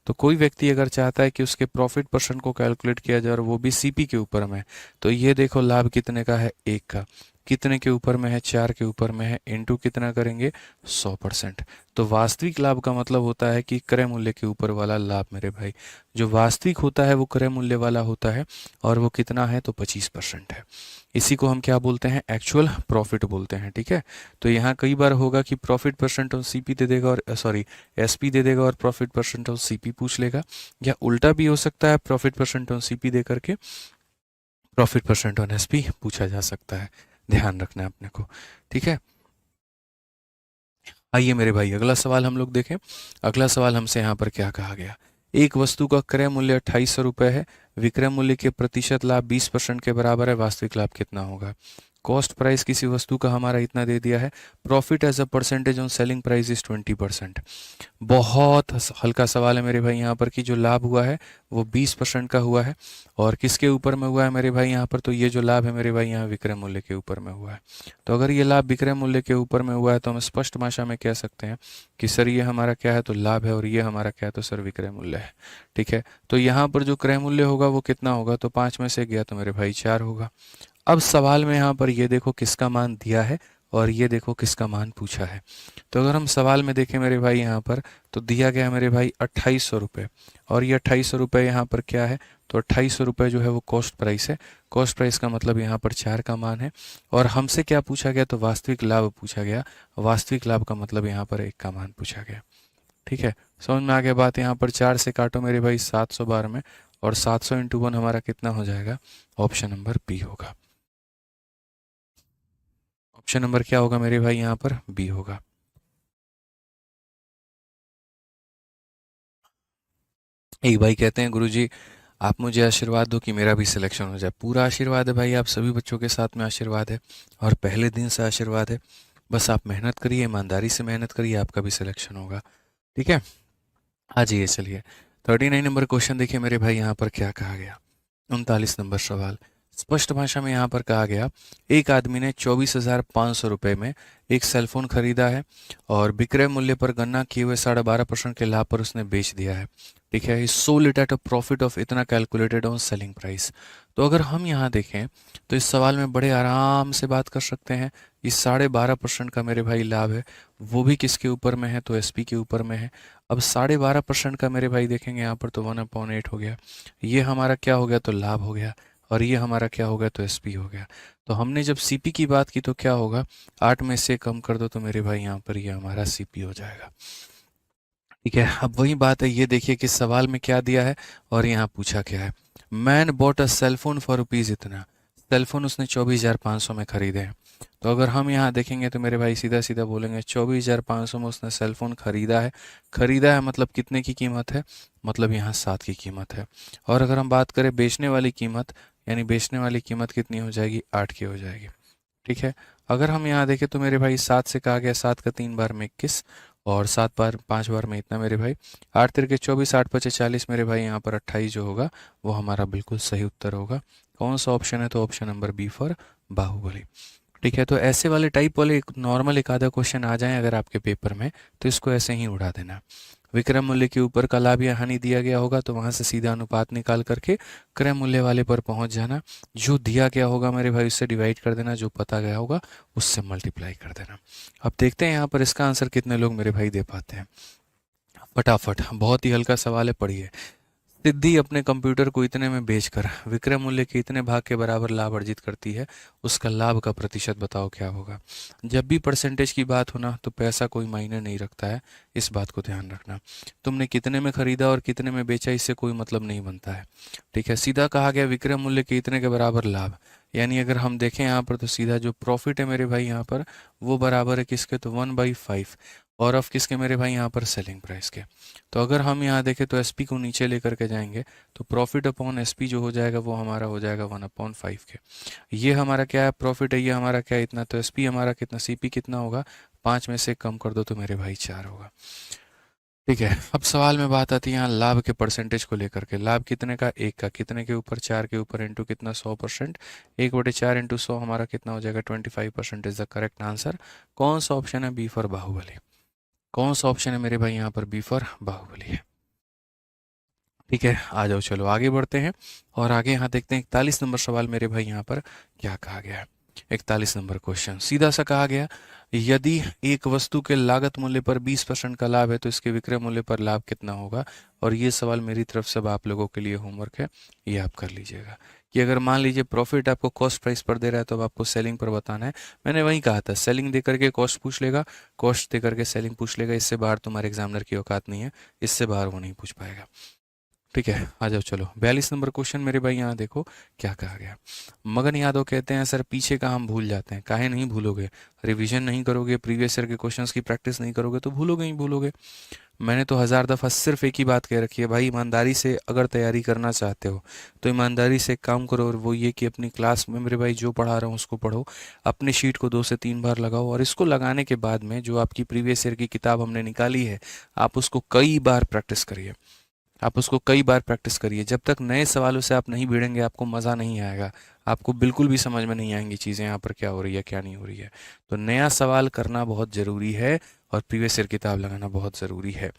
तो कोई व्यक्ति अगर चाहता है कि उसके प्रॉफिट परसेंट को कैलकुलेट किया जाए और वो भी सीपी के ऊपर में, तो ये देखो लाभ कितने का है, 1 का। कितने के ऊपर में है, 4 के ऊपर में है, इनटू कितना करेंगे, 100%। तो वास्तविक लाभ का मतलब होता है कि क्रय मूल्य के ऊपर वाला लाभ मेरे भाई। जो वास्तविक होता है वो क्रय मूल्य वाला होता है और वो कितना है, तो 25% है। इसी को हम क्या बोलते हैं, एक्चुअल प्रॉफिट बोलते हैं। ठीक है, तो यहाँ कई बार होगा कि प्रॉफिट परसेंट ऑन सीपी दे देगा और सॉरी एसपी दे देगा और प्रॉफिट परसेंट ऑन सीपी पूछ लेगा, या उल्टा भी हो सकता है, प्रॉफिट परसेंट ऑन सीपी दे करके प्रॉफिट परसेंट ऑन एसपी पूछा जा सकता है। ध्यान रखना है अपने को। ठीक है, आइए मेरे भाई अगला सवाल हम लोग देखें। अगला सवाल हमसे यहाँ पर क्या कहा गया, एक वस्तु का क्रय मूल्य 2800 रुपये है, विक्रय मूल्य के प्रतिशत लाभ 20% के बराबर है, वास्तविक लाभ कितना होगा। कॉस्ट प्राइस किसी वस्तु का हमारा इतना दे दिया है, profit as a percentage on selling price is 20%। बहुत हल्का सवाल है मेरे भाई यहाँ पर कि जो लाभ हुआ है वो 20% का हुआ है और किसके ऊपर में हुआ है मेरे भाई यहाँ पर, तो ये जो लाभ है मेरे भाई यहाँ विक्रय मूल्य के ऊपर में हुआ है। तो अगर ये लाभ विक्रय मूल्य के ऊपर में हुआ है तो हम स्पष्ट भाषा में कह सकते हैं कि सर ये हमारा क्या है, तो लाभ है और ये हमारा क्या है, तो सर विक्रय मूल्य है। ठीक है, तो यहाँ पर जो क्रय मूल्य होगा वो कितना होगा, तो 5 में से गया तो मेरे भाई 4 होगा। अब सवाल में यहाँ पर ये देखो किसका मान दिया है और ये देखो किसका मान पूछा है। तो अगर हम सवाल में देखें मेरे भाई यहाँ पर, तो दिया गया है मेरे भाई 2800 रुपये और ये 2800 रुपये यहाँ पर क्या है, तो 2800 रुपये जो है वो कॉस्ट प्राइस है। कॉस्ट प्राइस का मतलब यहाँ पर 4 का मान है और हमसे क्या पूछा गया, तो वास्तविक लाभ पूछा गया। वास्तविक लाभ का मतलब यहाँ पर 1 का मान पूछा गया। ठीक है, समझ में आ गया बात। यहाँ पर 4 से काटो मेरे भाई 712 में और 700 × 1 हमारा कितना हो जाएगा, ऑप्शन नंबर बी होगा। ऑप्शन नंबर क्या होगा मेरे भाई, यहाँ पर बी होगा। एक भाई कहते हैं गुरुजी आप मुझे आशीर्वाद दो कि मेरा भी सिलेक्शन हो जाए। पूरा आशीर्वाद है भाई, आप सभी बच्चों के साथ में आशीर्वाद है और पहले दिन से आशीर्वाद है। बस आप मेहनत करिए, ईमानदारी से मेहनत करिए, आपका भी सिलेक्शन होगा। ठीक है, आ जाइए चलिए। 39 नंबर क्वेश्चन देखिए मेरे भाई, यहाँ पर क्या कहा गया। 39 नंबर सवाल, स्पष्ट भाषा में यहाँ पर कहा गया, एक आदमी ने 24,500 रुपये में एक सेलफोन खरीदा है और विक्रय मूल्य पर गणना किए हुए 12.5% के लाभ पर उसने बेच दिया है। ठीक है, sold it at a profit of इतना कैलकुलेटेड ऑन सेलिंग प्राइस। तो अगर हम यहाँ देखें तो इस सवाल में बड़े आराम से बात कर सकते हैं। ये 12.5% का मेरे भाई लाभ है, वो भी किसके ऊपर में है, तो एसपी के ऊपर में है। अब 12.5% का मेरे भाई देखेंगे यहाँ पर तो 1/8 हो गया, ये हमारा क्या हो गया, तो लाभ हो गया, और ये हमारा क्या हो गया, तो एसपी हो गया। तो हमने जब सीपी की बात की तो क्या होगा, 8 में से कम कर दो तो मेरे भाई यहाँ पर ये हमारा सीपी हो जाएगा। ठीक है, अब वही बात है, ये देखिए कि सवाल में क्या दिया है और यहाँ पूछा क्या है। Man bought a cellphone for rupees इतना, सेलफोन उसने 24,500 में खरीदे हैं। तो अगर हम यहाँ देखेंगे तो मेरे भाई सीधा सीधा बोलेंगे 24,500 में उसने सेलफोन खरीदा है। खरीदा है मतलब कितने की कीमत है, मतलब यहाँ 7 की कीमत है। और अगर हम बात करें बेचने वाली कीमत, यानी बेचने वाली कीमत कितनी हो जाएगी, 8 की हो जाएगी। ठीक है, अगर हम यहाँ देखें तो मेरे भाई 7 से कहा गया, 7 का 3 बार में 21 और 7 बार 5 बार में इतना मेरे भाई 8 तिरके 24, 8 पचे 40 मेरे भाई, यहाँ पर 28 जो होगा वो हमारा बिल्कुल सही उत्तर होगा। कौन सा ऑप्शन है, तो option number B for Baahubali. ठीक है, तो ऐसे वाले टाइप वाले एक नॉर्मल एक आधा क्वेश्चन आ जाएं अगर आपके पेपर में, तो इसको ऐसे ही उड़ा देना। विक्रय मूल्य के ऊपर का लाभ या हानि दिया गया होगा तो वहां से सीधा अनुपात निकाल करके क्रय मूल्य वाले पर पहुंच जाना। जो दिया गया होगा मेरे भाई उससे डिवाइड कर देना, जो पता गया होगा उससे मल्टीप्लाई कर देना। अब देखते हैं यहाँ पर इसका आंसर कितने लोग मेरे भाई दे पाते हैं। फटाफट, बहुत ही हल्का सवाल है, पढ़िए। सिद्धि अपने कंप्यूटर को इतने में बेचकर विक्रय मूल्य के इतने भाग के बराबर लाभ अर्जित करती है, उसका लाभ का प्रतिशत बताओ क्या होगा। जब भी परसेंटेज की बात हो ना तो पैसा कोई मायने नहीं रखता है, इस बात को ध्यान रखना। तुमने कितने में खरीदा और कितने में बेचा इससे कोई मतलब नहीं बनता है। ठीक है, सीधा कहा गया विक्रय मूल्य के इतने के बराबर लाभ, यानी अगर हम देखें यहाँ पर तो सीधा जो प्रॉफिट है मेरे भाई यहाँ पर वो बराबर है किसके, तो 1/5, और ऑफ किसके मेरे भाई यहाँ पर सेलिंग प्राइस के। तो अगर हम यहाँ देखें तो एसपी को नीचे लेकर के जाएंगे तो प्रॉफिट अपॉन एसपी जो हो जाएगा वो हमारा हो जाएगा 1/5 के। ये हमारा क्या है, प्रॉफिट है, ये हमारा क्या है, इतना, तो एसपी हमारा कितना, सीपी कितना होगा, 5 में से कम कर दो तो मेरे भाई 4 होगा। ठीक है, अब सवाल में बात आती है यहाँ लाभ के परसेंटेज को लेकर के। लाभ कितने का, 1 का, कितने के ऊपर, 4 के ऊपर, इंटू कितना, 100%। 1/4 इंटू 100 हमारा कितना हो जाएगा, 25% इज द करेक्ट आंसर। कौन सा ऑप्शन है, बी फॉर बाहुबली। कौन सा ऑप्शन है मेरे भाई यहाँ पर, बी फॉर बाहुबली है। ठीक है, आ जाओ चलो आगे बढ़ते हैं और आगे यहाँ देखते हैं 41 नंबर सवाल मेरे भाई यहाँ पर क्या कहा गया है। 41 नंबर क्वेश्चन सीधा सा कहा गया, यदि एक वस्तु के लागत मूल्य पर 20% का लाभ है तो इसके विक्रय मूल्य पर लाभ कितना होगा। और ये सवाल मेरी तरफ से अब आप लोगों के लिए होमवर्क है, ये आप कर लीजिएगा कि अगर मान लीजिए प्रॉफिट आपको कॉस्ट प्राइस पर दे रहा है तो अब आपको सेलिंग पर बताना है। मैंने वही कहा था, सेलिंग दे करके कॉस्ट पूछ लेगा, कॉस्ट दे करके सेलिंग पूछ लेगा, इससे बाहर तुम्हारे एग्जामिनर की औकात नहीं है, इससे बाहर वो नहीं पूछ पाएगा। ठीक है, आ जाओ चलो 42 नंबर क्वेश्चन मेरे भाई, यहाँ देखो क्या कहा गया। मगन यादव कहते हैं सर पीछे का हम भूल जाते हैं, काहे नहीं भूलोगे, रिवीजन नहीं करोगे, प्रीवियस ईयर के क्वेश्चंस की प्रैक्टिस नहीं करोगे तो भूलोगे ही भूलोगे। मैंने तो 1000 दफ़ा सिर्फ एक ही बात कह रखी है भाई, ईमानदारी से अगर तैयारी करना चाहते हो तो ईमानदारी से काम करो, और वो ये कि अपनी क्लास में मेरे भाई जो पढ़ा रहा हूँ उसको पढ़ो, अपनी शीट को 2 से 3 बार लगाओ, और इसको लगाने के बाद में जो आपकी प्रीवियस ईयर की किताब हमने निकाली है आप उसको कई बार प्रैक्टिस करिए। आप उसको कई बार प्रैक्टिस करिए, जब तक नए सवालों से आप नहीं भिड़ेंगे आपको मज़ा नहीं आएगा, आपको बिल्कुल भी समझ में नहीं आएंगी चीज़ें यहाँ पर क्या हो रही है क्या नहीं हो रही है। तो नया सवाल करना बहुत ज़रूरी है और प्रीवियस ईयर किताब लगाना बहुत ज़रूरी है।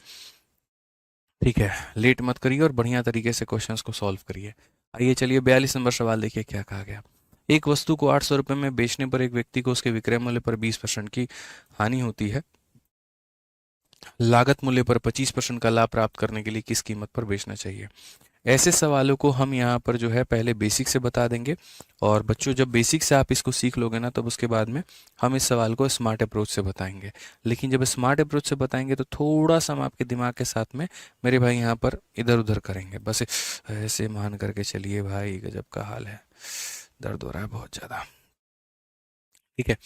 ठीक है, लेट मत करिए और बढ़िया तरीके से क्वेश्चंस को सॉल्व करिए। आइए चलिए 42 नंबर सवाल देखिए क्या कहा गया। एक वस्तु को 800 रुपये में बेचने पर एक व्यक्ति को उसके विक्रय मूल्य पर 20% की हानि होती है, लागत मूल्य पर 25% का लाभ प्राप्त करने के लिए किस कीमत पर बेचना चाहिए। ऐसे सवालों को हम यहाँ पर जो है पहले बेसिक से बता देंगे, और बच्चों जब बेसिक से आप इसको सीख लोगे ना तब उसके बाद में हम इस सवाल को स्मार्ट अप्रोच से बताएंगे। लेकिन जब स्मार्ट अप्रोच से बताएंगे तो थोड़ा सा हम आपके दिमाग के साथ में मेरे भाई यहाँ पर इधर उधर करेंगे, बस ऐसे मान करके चलिए भाई, गजब का हाल है, दर्द हो रहा है बहुत ज़्यादा। ठीक है,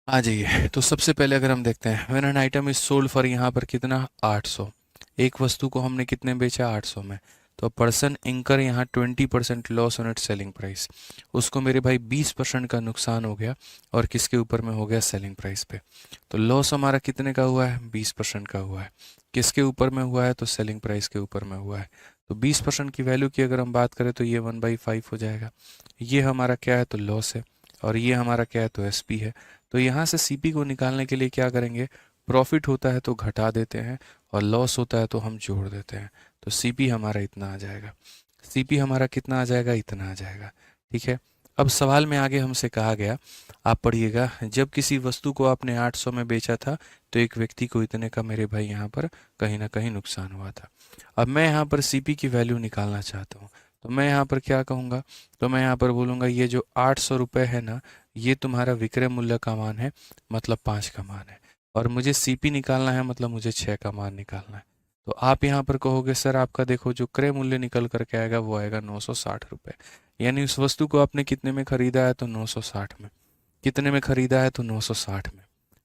आ जाइए। तो सबसे पहले अगर हम देखते हैं when an item is sold for, यहाँ पर कितना, 800। एक वस्तु को हमने कितने बेचा, 800 में। तो पर्सन इंकर यहाँ 20% loss on it selling price, उसको मेरे भाई 20% का नुकसान हो गया और किसके ऊपर में हो गया, सेलिंग प्राइस पे। तो लॉस हमारा कितने का हुआ है, 20% का हुआ है। किसके ऊपर में हुआ है, तो सेलिंग प्राइस के ऊपर में हुआ है। तो 20% की वैल्यू की अगर हम बात करें तो ये 1/5 हो जाएगा। ये हमारा क्या है, तो लॉस है, और ये हमारा क्या है, तो एसपी है। तो यहाँ से सीपी को निकालने के लिए क्या करेंगे, प्रॉफिट होता है तो घटा देते हैं और लॉस होता है तो हम जोड़ देते हैं। तो सीपी हमारा इतना आ जाएगा, सीपी हमारा कितना आ जाएगा, इतना आ जाएगा। ठीक है, अब सवाल में आगे हमसे कहा गया, आप पढ़िएगा, जब किसी वस्तु को आपने 800 में बेचा था तो एक व्यक्ति को इतने का मेरे भाई यहाँ पर कहीं ना कहीं नुकसान हुआ था। अब मैं यहाँ पर सीपी की वैल्यू निकालना चाहता हूँ, तो मैं यहाँ पर क्या कहूँगा, तो मैं यहाँ पर बोलूँगा ये जो 800 रुपये है ना, ये तुम्हारा विक्रय मूल्य का मान है, मतलब 5 का मान है, और मुझे सीपी निकालना है, मतलब मुझे 6 का मान निकालना है। तो आप यहाँ पर कहोगे सर आपका देखो जो क्रय मूल्य निकल करके आएगा वो आएगा 960 रुपये, यानी उस वस्तु को आपने कितने में खरीदा है, तो 960 में। कितने में खरीदा है, तो 960 में।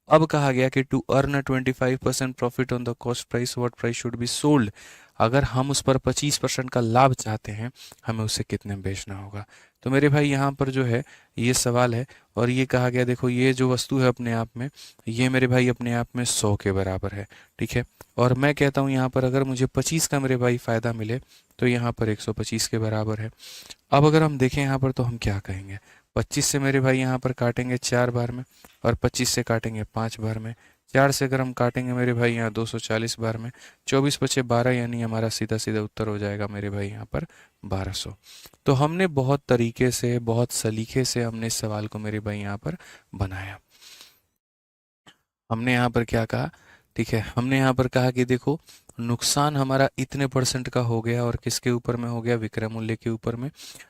अब कहा गया कि to earn 25% profit on the cost price what price should be sold, अगर हम उस पर 25% का लाभ चाहते हैं हमें उसे कितने में बेचना होगा। तो मेरे भाई यहाँ पर जो है ये सवाल है, और ये कहा गया देखो ये जो वस्तु है अपने आप में, ये मेरे भाई अपने आप में 100 के बराबर है। ठीक है, और मैं कहता हूँ यहाँ पर अगर मुझे 25 का मेरे भाई फ़ायदा मिले तो यहाँ पर 125 के बराबर है। अब अगर हम देखें यहाँ पर तो हम क्या कहेंगे, 25 से मेरे भाई यहाँ पर काटेंगे 4 बार में, और 25 से काटेंगे 5 बार में, 4 से अगर हम काटेंगे मेरे भाई यहाँ 240 बार में, 24 बचे 12, यानी हमारा सीधा सीधा उत्तर हो जाएगा मेरे भाई यहाँ पर 1200। तो हमने बहुत तरीके से, बहुत सलीके से हमने इस सवाल को मेरे भाई यहाँ पर बनाया। हमने यहाँ पर क्या कहा, ठीक है, हमने यहाँ पर कहा कि देखो नुकसान हमारा इतने % का हो गया, और किसके ऊपर में हो गया, विक्रय मूल्य के ऊपर में।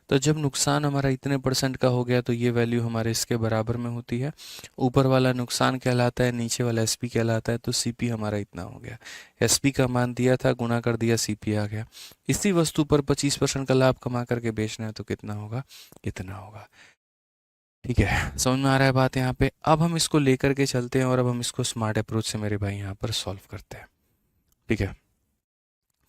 तो जब नुकसान हमारा इतने % का हो गया तो ये वैल्यू हमारे इसके बराबर में होती है। ऊपर वाला नुकसान कहलाता है, नीचे वाला एसपी कहलाता है, तो सीपी हमारा इतना हो गया। एसपी का मान दिया था, गुना कर दिया, सीपी आ गया। इसी वस्तु पर 25% का लाभ कमा करके बेचना है तो कितना होगा, इतना होगा। ठीक है, समझ में आ रहा है बात यहाँ पे। अब हम इसको लेकर के चलते हैं और अब हम इसको स्मार्ट अप्रोच से मेरे भाई यहाँ पर सॉल्व करते हैं। ठीक है,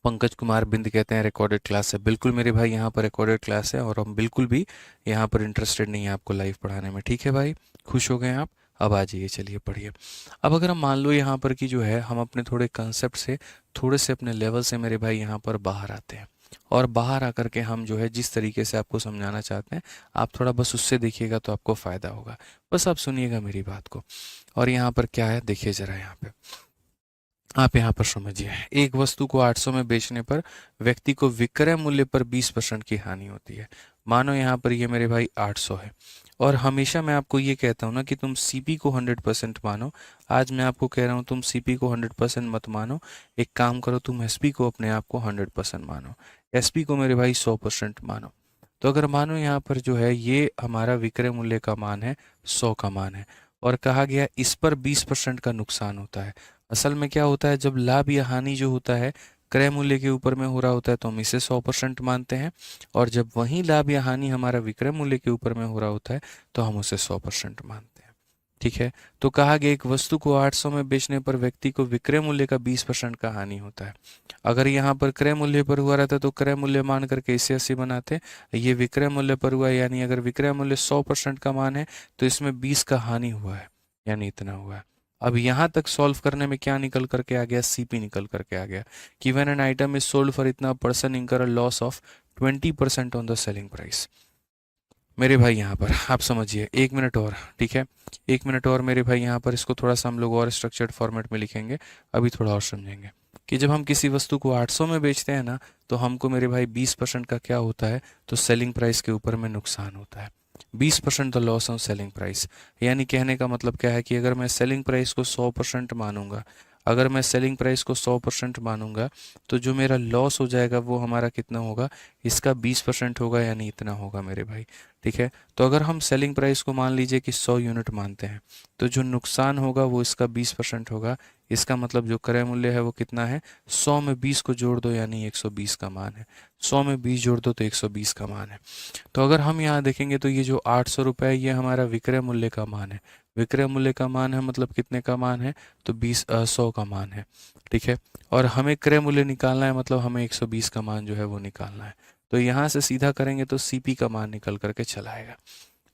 पंकज कुमार बिंद कहते हैं रिकॉर्डेड क्लास है। बिल्कुल मेरे भाई यहाँ पर रिकॉर्डेड क्लास है, और हम बिल्कुल भी यहाँ पर इंटरेस्टेड नहीं है आपको लाइव पढ़ाने में। ठीक है भाई, खुश हो गए आप, अब आ जाइए, चलिए पढ़िए। अब अगर हम मान लो यहाँ पर कि जो है हम अपने थोड़े कंसेप्ट से, थोड़े से अपने लेवल से मेरे भाई यहाँ पर बाहर आते हैं, और बाहर आकर के हम जो है जिस तरीके से आपको समझाना चाहते हैं आप थोड़ा बस उससे देखिएगा तो आपको फ़ायदा होगा। बस आप सुनिएगा मेरी बात को। और यहाँ पर क्या है देखिए ज़रा, यहाँ पे आप यहाँ पर समझिए, एक वस्तु को 800 में बेचने पर व्यक्ति को विक्रय मूल्य पर 20% की हानि होती है। मानो यहाँ पर ये मेरे भाई 800 है, और हमेशा मैं आपको ये कहता हूँ ना कि तुम सीपी को 100% मानो। आज मैं आपको कह रहा हूँ तुम सीपी को 100% मत मानो, एक काम करो तुम एसपी को अपने आप को 100% मानो, एसपी को मेरे भाई 100% मानो। तो अगर मानो यहाँ पर जो है ये हमारा विक्रय मूल्य का मान है, 100 का मान है, और कहा गया इस पर 20% का नुकसान होता है। असल में क्या होता है, जब लाभ या हानि जो होता है क्रय मूल्य के ऊपर में हो रहा होता है तो हम इसे 100% मानते हैं, और जब वही लाभ या हानि हमारा विक्रय मूल्य के ऊपर में हो रहा होता है तो हम उसे 100% मानते हैं। ठीक है, तो कहा गया एक वस्तु को 800 में बेचने पर व्यक्ति को विक्रय मूल्य का 20% का हानि होता है। अगर यहाँ पर क्रय मूल्य पर हुआ रहता तो क्रय मूल्य मान करके इसे 80 बनाते, ये विक्रय मूल्य पर हुआ, यानी अगर विक्रय मूल्य 100% का मान है तो इसमें 20 का हानि हुआ है, यानी इतना हुआ है। अब यहाँ तक सॉल्व करने में क्या निकल करके आ गया, सीपी निकल करके आ गया कि when an item is sold for इतना पर्सन इंकर a loss of 20% on the selling price. मेरे भाई यहाँ पर आप समझिए, 1 मिनट और, ठीक है, 1 मिनट और मेरे भाई यहाँ पर इसको थोड़ा सा हम लोग और स्ट्रक्चर्ड फॉर्मेट में लिखेंगे, अभी थोड़ा और समझेंगे कि जब हम किसी वस्तु को 800 में बेचते हैं ना तो हमको मेरे भाई 20% का क्या होता है, तो सेलिंग प्राइस के ऊपर में नुकसान होता है। 20% the loss on selling price, यानी कहने का मतलब क्या है कि अगर मैं सेलिंग प्राइस को 100% मानूंगा, अगर मैं सेलिंग प्राइस को 100% मानूंगा तो जो मेरा लॉस हो जाएगा वो हमारा कितना होगा, इसका 20% होगा, यानी इतना होगा मेरे भाई। ठीक है, तो अगर हम सेलिंग प्राइस को मान लीजिए कि 100 यूनिट मानते हैं तो जो नुकसान होगा वो इसका 20% होगा। इसका मतलब जो क्रय मूल्य है वो कितना है, 100 में 20 को जोड़ दो यानी 120 का मान है, 100 में 20 जोड़ दो तो 120 का मान है। तो अगर हम यहाँ देखेंगे तो ये जो 800 रुपये ये हमारा विक्रय मूल्य का मान है, विक्रय मूल्य का मान है मतलब कितने का मान है, तो 100 का मान है, ठीक है। और हमें क्रय मूल्य निकालना है मतलब हमें 120 का मान जो है वो निकालना है। तो यहाँ से सीधा करेंगे तो सीपी का मान निकल करके चला आएगा।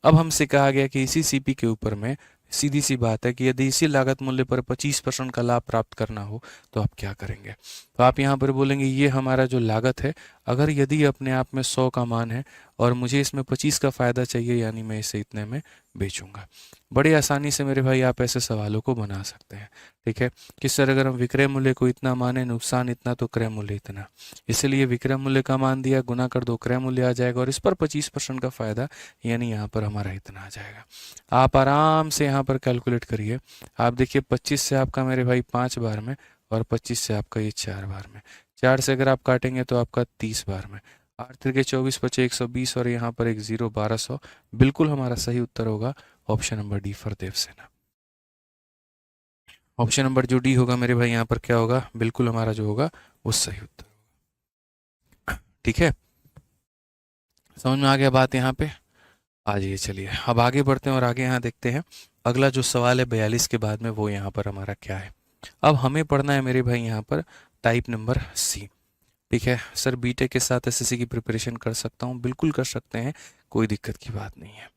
अब हमसे कहा गया कि इसी सीपी के ऊपर में सीधी सी बात है कि यदि इसी लागत मूल्य पर 25% का लाभ प्राप्त करना हो तो आप क्या करेंगे। तो आप यहाँ पर बोलेंगे ये हमारा जो लागत है, अगर यदि अपने आप में 100 का मान है और मुझे इसमें 25 का फ़ायदा चाहिए, यानी मैं इसे इतने में बेचूंगा। बड़ी आसानी से मेरे भाई आप ऐसे सवालों को बना सकते हैं, ठीक है। कि सर अगर हम विक्रय मूल्य को इतना माने, नुकसान इतना, तो क्रय मूल्य इतना, इसलिए विक्रय मूल्य का मान दिया, गुना कर दो, क्रय मूल्य आ जाएगा और इस पर 25% का फ़ायदा, यानी यहाँ पर हमारा इतना आ जाएगा। आप आराम से यहाँ पर कैलकुलेट करिए। आप देखिए 25 से आपका मेरे भाई 5 बार में और 25 से आपका ये 4 बार में, 4 से अगर आप काटेंगे तो आपका 30 बार में, 8 तिरके 24 पचे 120 और यहाँ पर एक 0 1200। बिल्कुल हमारा सही उत्तर होगा option number D for Devasena. Option number जो डी होगा मेरे भाई यहाँ पर क्या होगा, बिल्कुल हमारा जो होगा वो सही उत्तर होगा, ठीक है। समझ में आ गया बात यहाँ पे। आ जाइए, चलिए अब आगे बढ़ते हैं और आगे यहाँ देखते हैं अगला जो सवाल है 42 के बाद में, वो यहाँ पर हमारा क्या है। अब हमें पढ़ना है मेरे भाई यहाँ पर टाइप नंबर सी, ठीक है। सर बीटेक के साथ एसएससी की प्रिपरेशन कर सकता हूँ, बिल्कुल कर सकते हैं, कोई दिक्कत की बात नहीं है।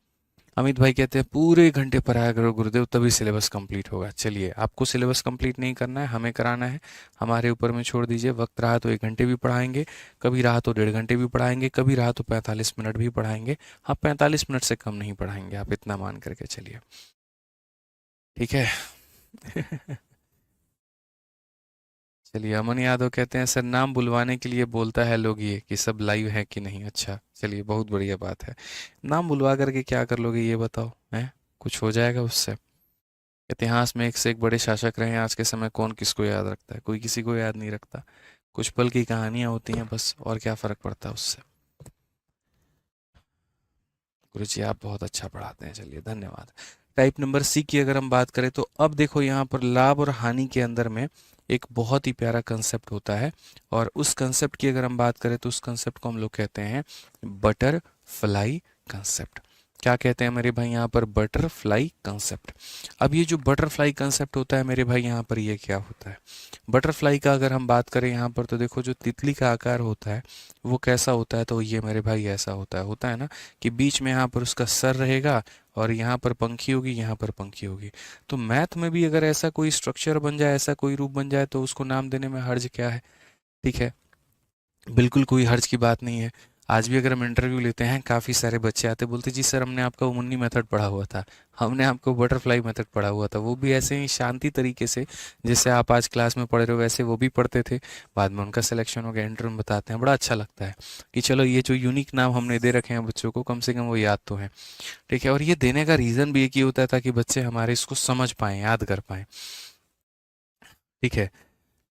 अमित भाई कहते हैं पूरे घंटे पढ़ाया करो गुरुदेव तभी सिलेबस कंप्लीट होगा। चलिए आपको सिलेबस कंप्लीट नहीं करना है, हमें कराना है, हमारे ऊपर में छोड़ दीजिए। वक्त रहा तो 1 घंटे भी पढ़ाएंगे, कभी रहा तो 1.5 घंटे भी पढ़ाएंगे, कभी रहा तो 45 मिनट भी पढ़ाएंगे। हाँ 45 मिनट से कम नहीं पढ़ाएंगे, आप इतना मान करके चलिए, ठीक है। चलिए अमन यादव कहते हैं सर नाम बुलवाने के लिए बोलता है लोग ये कि सब लाइव है कि नहीं। अच्छा चलिए बहुत बढ़िया बात है। नाम बुलवा करके क्या कर लोगे ये बताओ, हैं कुछ हो जाएगा उससे। इतिहास में एक से एक बड़े शासक रहे हैं, आज के समय कौन किसको याद रखता है, कोई किसी को याद नहीं रखता। कुछ पल की कहानियां होती हैं बस, और क्या फर्क पड़ता है उससे। गुरु जी आप बहुत अच्छा पढ़ाते हैं, चलिए धन्यवाद। टाइप नंबर सी की अगर हम बात करें तो अब देखो यहाँ पर लाभ और हानि के अंदर में एक बहुत ही प्यारा कंसेप्ट होता है, और उस कंसेप्ट की अगर हम बात करें तो उस कंसेप्ट को हम लोग कहते हैं बटरफ्लाई कंसेप्ट। क्या कहते हैं मेरे भाई यहाँ पर, बटरफ्लाई कंसेप्ट। अब ये जो बटरफ्लाई कंसेप्ट होता है मेरे भाई यहाँ पर ये क्या होता है। बटरफ्लाई का अगर हम बात करें यहाँ पर तो देखो जो तितली का आकार होता है वो कैसा होता है, तो ये मेरे भाई ऐसा होता है ना, कि बीच में यहाँ पर उसका सर रहेगा और यहाँ पर पंखी होगी, यहाँ पर पंखी होगी। तो मैथ में भी अगर ऐसा कोई स्ट्रक्चर बन जाए, ऐसा कोई रूप बन जाए, तो उसको नाम देने में हर्ज क्या है, ठीक है। बिल्कुल कोई हर्ज की बात नहीं है। आज भी अगर हम इंटरव्यू लेते हैं, काफ़ी सारे बच्चे आते बोलते जी सर हमने आपका मुन्नी मेथड पढ़ा हुआ था, हमने आपको बटरफ्लाई मेथड पढ़ा हुआ था, वो भी ऐसे ही शांति तरीके से जैसे आप आज क्लास में पढ़ रहे हो वैसे वो भी पढ़ते थे। बाद में उनका सिलेक्शन हो गया, इंटरव्यू में बताते हैं, बड़ा अच्छा लगता है कि चलो ये जो यूनिक नाम हमने दे रखे हैं बच्चों को, कम से कम वो याद तो है, ठीक है। और ये देने का रीज़न भी एक ही होता है ताकि बच्चे हमारे इसको समझ पाएँ, याद कर पाएँ, ठीक है।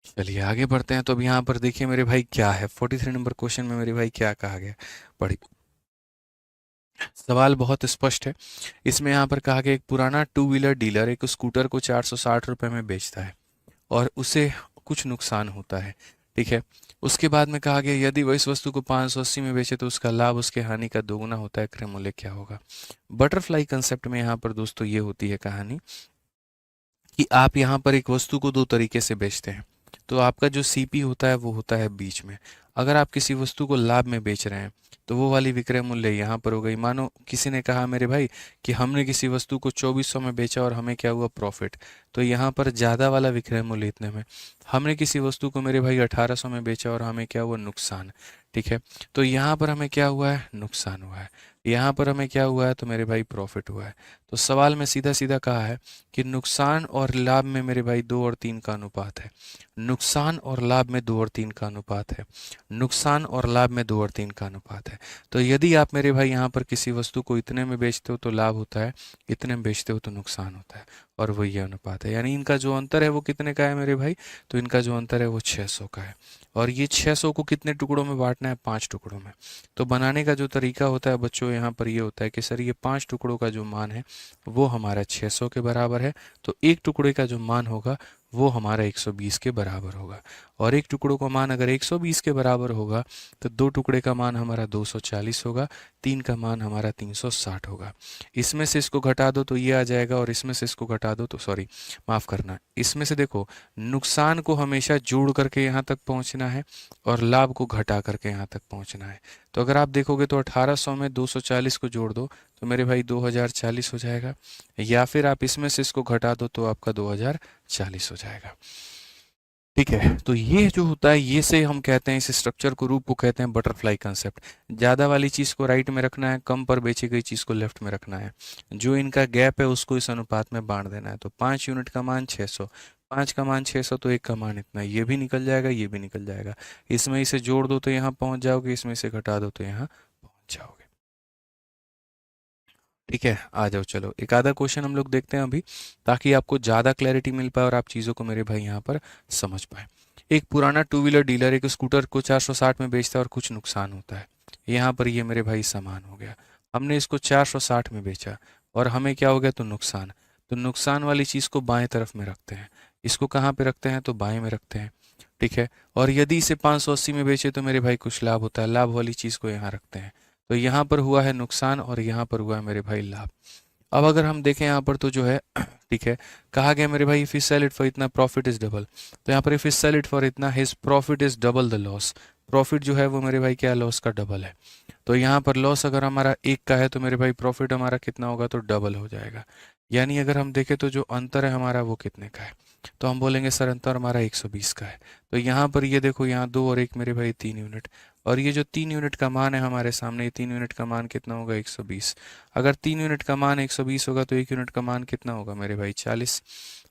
चलिए आगे बढ़ते हैं। तो अब यहाँ पर देखिए मेरे भाई क्या है 43 नंबर क्वेश्चन में मेरे भाई क्या कहा गया, पढ़ी। सवाल बहुत स्पष्ट है। इसमें यहाँ पर कहा गया एक पुराना 2 व्हीलर डीलर एक स्कूटर को 460 रुपए में बेचता है और उसे कुछ नुकसान होता है, ठीक है। उसके बाद में कहा गया यदि वह इस वस्तु को 580 में बेचे तो उसका लाभ उसके हानि का दोगुना होता है, क्रय मूल्य क्या होगा। बटरफ्लाई कंसेप्ट में यहाँ पर दोस्तों ये होती है कहानी कि आप यहाँ पर एक वस्तु को दो तरीके से बेचते हैं। तो आपका जो सीपी होता है वो होता है बीच में। अगर आप किसी वस्तु को लाभ में बेच रहे हैं तो वो वाली विक्रय मूल्य यहाँ पर हो गई। मानो किसी ने कहा मेरे भाई कि हमने किसी वस्तु को 2400 में बेचा और हमें क्या हुआ, प्रॉफिट, तो यहाँ पर ज़्यादा वाला विक्रय मूल्य इतने में। हमने किसी वस्तु को मेरे भाई 1800 में बेचा और हमें क्या हुआ, नुकसान, ठीक है। तो यहाँ पर हमें क्या हुआ है, नुकसान हुआ है। यहाँ पर हमें क्या हुआ है, तो मेरे भाई प्रॉफिट हुआ है। तो सवाल में सीधा सीधा कहा है कि नुकसान और लाभ में मेरे भाई 2 और 3 का अनुपात है। नुकसान और लाभ में 2 और 3 का अनुपात है। नुकसान और लाभ में 2 और 3 का अनुपात है। तो यदि आप मेरे भाई यहाँ पर किसी वस्तु को इतने में बेचते हो तो लाभ होता है, इतने में बेचते हो तो नुकसान होता है, और वो ये अनुपात है। यानी इनका जो अंतर है वो कितने का है मेरे भाई, तो इनका जो अंतर है वो 600 का है। और ये 600 को कितने टुकड़ों में बांटना है, 5 टुकड़ों में। तो बनाने का जो तरीका होता है बच्चों यहाँ पर ये होता है कि सर ये 5 टुकड़ों का जो मान है वो हमारा 600 के बराबर है, तो एक टुकड़े का जो मान होगा वो हमारा 120 के बराबर होगा। और एक टुकड़ों का मान अगर 120 के बराबर होगा तो दो टुकड़े का मान हमारा 240 होगा, तीन का मान हमारा 360 होगा। इसमें से इसको घटा दो तो ये आ जाएगा, और इसमें से इसको घटा दो तो सॉरी माफ़ करना, इसमें से देखो नुकसान को हमेशा जोड़ करके यहाँ तक पहुँचना है और लाभ को घटा करके यहाँ तक पहुँचना है। तो अगर आप देखोगे तो 1800 में 240 को जोड़ दो तो मेरे भाई 2040 हो जाएगा, या फिर आप इसमें से इसको घटा दो तो आपका 2040 हो जाएगा। ठीक है, तो ये जो होता है ये से हम कहते हैं, इस स्ट्रक्चर को, रूप को कहते हैं बटरफ्लाई कंसेप्ट। ज़्यादा वाली चीज़ को राइट में रखना है, कम पर बेची गई चीज़ को लेफ्ट में रखना है, जो इनका गैप है उसको इस अनुपात में बांट देना है। तो 5 यूनिट का मान 600, 5 का मान 600 तो एक का मान इतना, ये भी निकल जाएगा, ये भी निकल जाएगा। इसमें इसे जोड़ दो तो यहाँ पहुँच जाओगे, इसमें इसे घटा दो तो यहाँ पहुँच जाओगे। ठीक है, आ जाओ, चलो एक आधा क्वेश्चन हम लोग देखते हैं अभी, ताकि आपको ज़्यादा क्लैरिटी मिल पाए और आप चीज़ों को मेरे भाई यहाँ पर समझ पाए। एक पुराना टू व्हीलर डीलर एक स्कूटर को 460 में बेचता है और कुछ नुकसान होता है। यहाँ पर ये मेरे भाई सामान हो गया, हमने इसको 460 में बेचा और हमें क्या हो गया, तो नुकसान। तो नुकसान वाली चीज़ को बाएं तरफ में रखते हैं, इसको कहाँ पे रखते हैं, तो बाएं में रखते हैं। ठीक है, और यदि इसे 580 में बेचे तो मेरे भाई कुछ लाभ होता है, लाभ वाली चीज़ को यहाँ रखते हैं। तो यहाँ पर हुआ है नुकसान और यहाँ पर हुआ है मेरे भाई लाभ। अब अगर हम देखें यहाँ पर तो जो है ठीक है, कहा गया मेरे भाई if you sell it for इतना प्रॉफिट इज डबल। तो यहाँ पर if you sell it for इतना his profit is double the loss. Profit जो है वो मेरे भाई क्या, लॉस का डबल है। तो यहाँ पर लॉस अगर हमारा 1 का है तो मेरे भाई प्रॉफिट हमारा कितना होगा, तो डबल हो जाएगा। यानी अगर हम देखें तो जो अंतर है हमारा वो कितने का है, तो हम बोलेंगे सर अंतर हमारा 120 का है। तो यहाँ पर ये देखो, यहाँ 2 और 1 मेरे भाई 3 यूनिट, और ये जो 3 यूनिट का मान है हमारे सामने, ये 3 यूनिट का मान कितना होगा, 120। अगर 3 यूनिट का मान 120 होगा तो 1 यूनिट का मान कितना होगा मेरे भाई, 40।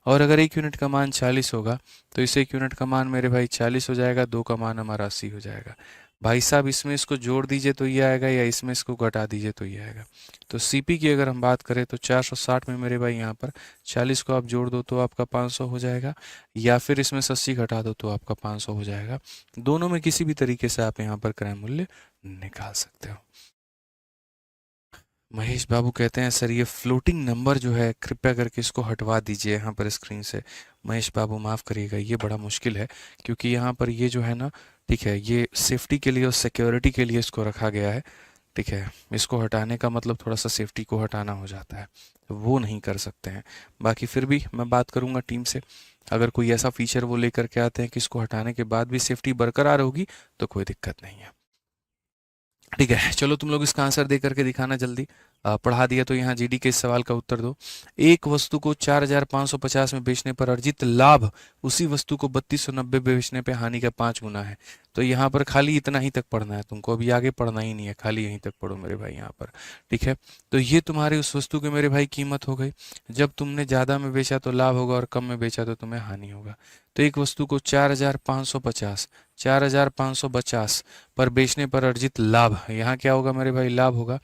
और अगर 1 यूनिट का मान 40 होगा तो इस 1 यूनिट का मान मेरे भाई 40 हो जाएगा, 2 का मान हमारा 80 हो जाएगा। भाई साहब इसमें इसको जोड़ दीजिए तो ये आएगा, या इसमें इसको घटा दीजिए तो ये आएगा। तो सीपी की अगर हम बात करें तो 460 में मेरे भाई यहाँ पर 40 को आप जोड़ दो तो आपका 500 हो जाएगा, या फिर इसमें से 80 घटा दो तो आपका 500 हो जाएगा। दोनों में किसी भी तरीके से आप यहाँ पर क्रय मूल्य निकाल सकते हो। महेश बाबू कहते हैं सर ये फ्लोटिंग नंबर जो है कृपया करके इसको हटवा दीजिए यहाँ पर स्क्रीन से। महेश बाबू माफ़ करिएगा, ये बड़ा मुश्किल है, क्योंकि यहाँ पर ये जो है ना, ठीक है, ये सेफ्टी के लिए और सिक्योरिटी के लिए इसको रखा गया है। ठीक है, इसको हटाने का मतलब थोड़ा सा सेफ्टी को हटाना हो जाता है, तो वो नहीं कर सकते हैं। बाकी फिर भी मैं बात करूंगा टीम से, अगर कोई ऐसा फीचर वो लेकर के आते हैं कि इसको हटाने के बाद भी सेफ्टी बरकरार होगी तो कोई दिक्कत नहीं है। ठीक है, चलो तुम लोग इसका आंसर दे करके दिखाना जल्दी। पढ़ा दिया तो यहाँ जीडी के इस सवाल का उत्तर दो। एक वस्तु को 4550 में बेचने पर अर्जित लाभ उसी वस्तु को 3290 में बेचने पे हानि का 5 गुना है। तो यहाँ पर खाली इतना ही तक पढ़ना है तुमको, अभी आगे पढ़ना ही नहीं है, खाली यहीं तक पढ़ो मेरे भाई यहाँ पर। ठीक है, तो ये तुम्हारे उस वस्तु की मेरे भाई कीमत हो गई। जब तुमने ज़्यादा में बेचा तो लाभ होगा और कम में बेचा तो तुम्हें हानि होगा। तो एक वस्तु को 4550 पर बेचने पर अर्जित लाभ, यहाँ क्या होगा मेरे भाई, लाभ होगा।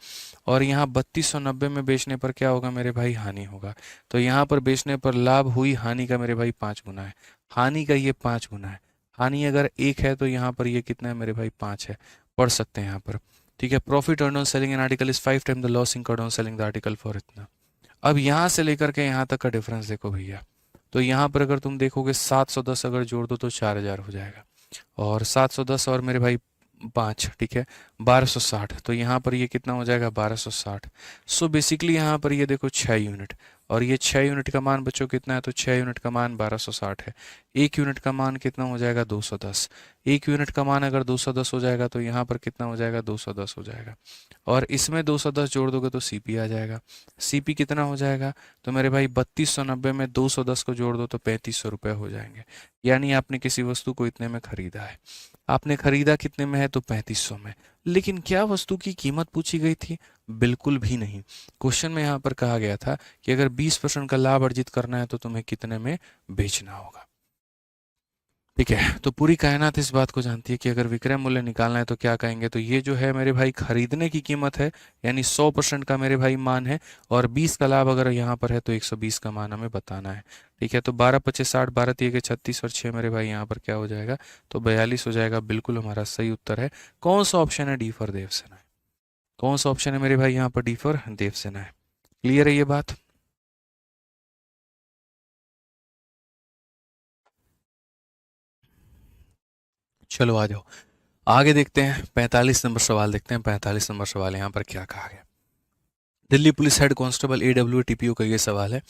और यहाँ 3290 में बेचने पर क्या होगा मेरे भाई, हानि होगा। तो यहाँ पर बेचने पर लाभ हुई, हानि का मेरे भाई 5 गुना है, हानि का ये 5 गुना है। हानि अगर 1 है तो यहाँ पर ये कितना है मेरे भाई, 5 है। पढ़ सकते हैं यहाँ पर। ठीक है, profit earn on selling an article is 5 time the loss incurred on selling the article for इतना। अब यहाँ से लेकर के यहाँ तक का डिफरेंस देखो भैया, तो यहाँ पर अगर तुम देखोगे 710 अगर जोड़ दो तो 4000 हो जाएगा, और 710 और मेरे भाई 5, ठीक है, 1260। तो यहाँ पर ये कितना हो जाएगा, 1260। सो बेसिकली यहाँ पर ये देखो 6 यूनिट, और ये 6 यूनिट का मान बच्चों कितना है, तो 6 यूनिट का मान 1260 है। 1 यूनिट का मान कितना हो जाएगा, 210। 1 यूनिट का मान अगर 210 हो जाएगा तो यहाँ पर कितना हो जाएगा, 210 हो जाएगा। और इसमें 210 जोड़ दोगे तो सीपी आ जाएगा। सीपी कितना हो जाएगा, तो मेरे भाई 3290 में 210 को जोड़ दो तो 3500 रुपये हो जाएंगे। यानी आपने किसी वस्तु को इतने में खरीदा है। आपने खरीदा कितने में है, तो 3500 में। लेकिन क्या वस्तु की कीमत पूछी गई थी, बिल्कुल भी नहीं। क्वेश्चन में यहाँ पर कहा गया था कि अगर 20% का लाभ अर्जित करना है तो तुम्हें कितने में बेचना होगा। ठीक है, तो पूरी कायनात इस बात को जानती है कि अगर विक्रय मूल्य निकालना है तो क्या कहेंगे, तो ये जो है मेरे भाई खरीदने की कीमत है, यानी 100% का मेरे भाई मान है, और 20 का लाभ अगर यहाँ पर है तो 120 का मान हमें बताना है। ठीक है, तो 12 25 60, 12 3 36 और 6 मेरे भाई यहाँ पर क्या हो जाएगा, तो 42 हो जाएगा। बिल्कुल हमारा सही उत्तर है। कौन सा ऑप्शन है, डी फॉर देवसेना है। कौन सा ऑप्शन है मेरे भाई यहाँ पर, डी फॉर देवसेना है। क्लियर है ये बात। चलो आ जाओ आगे देखते हैं। 45 नंबर सवाल देखते हैं। 45 नंबर सवाल यहाँ पर क्या कहा गया। Delhi police head constable AW TPO का ये सवाल है।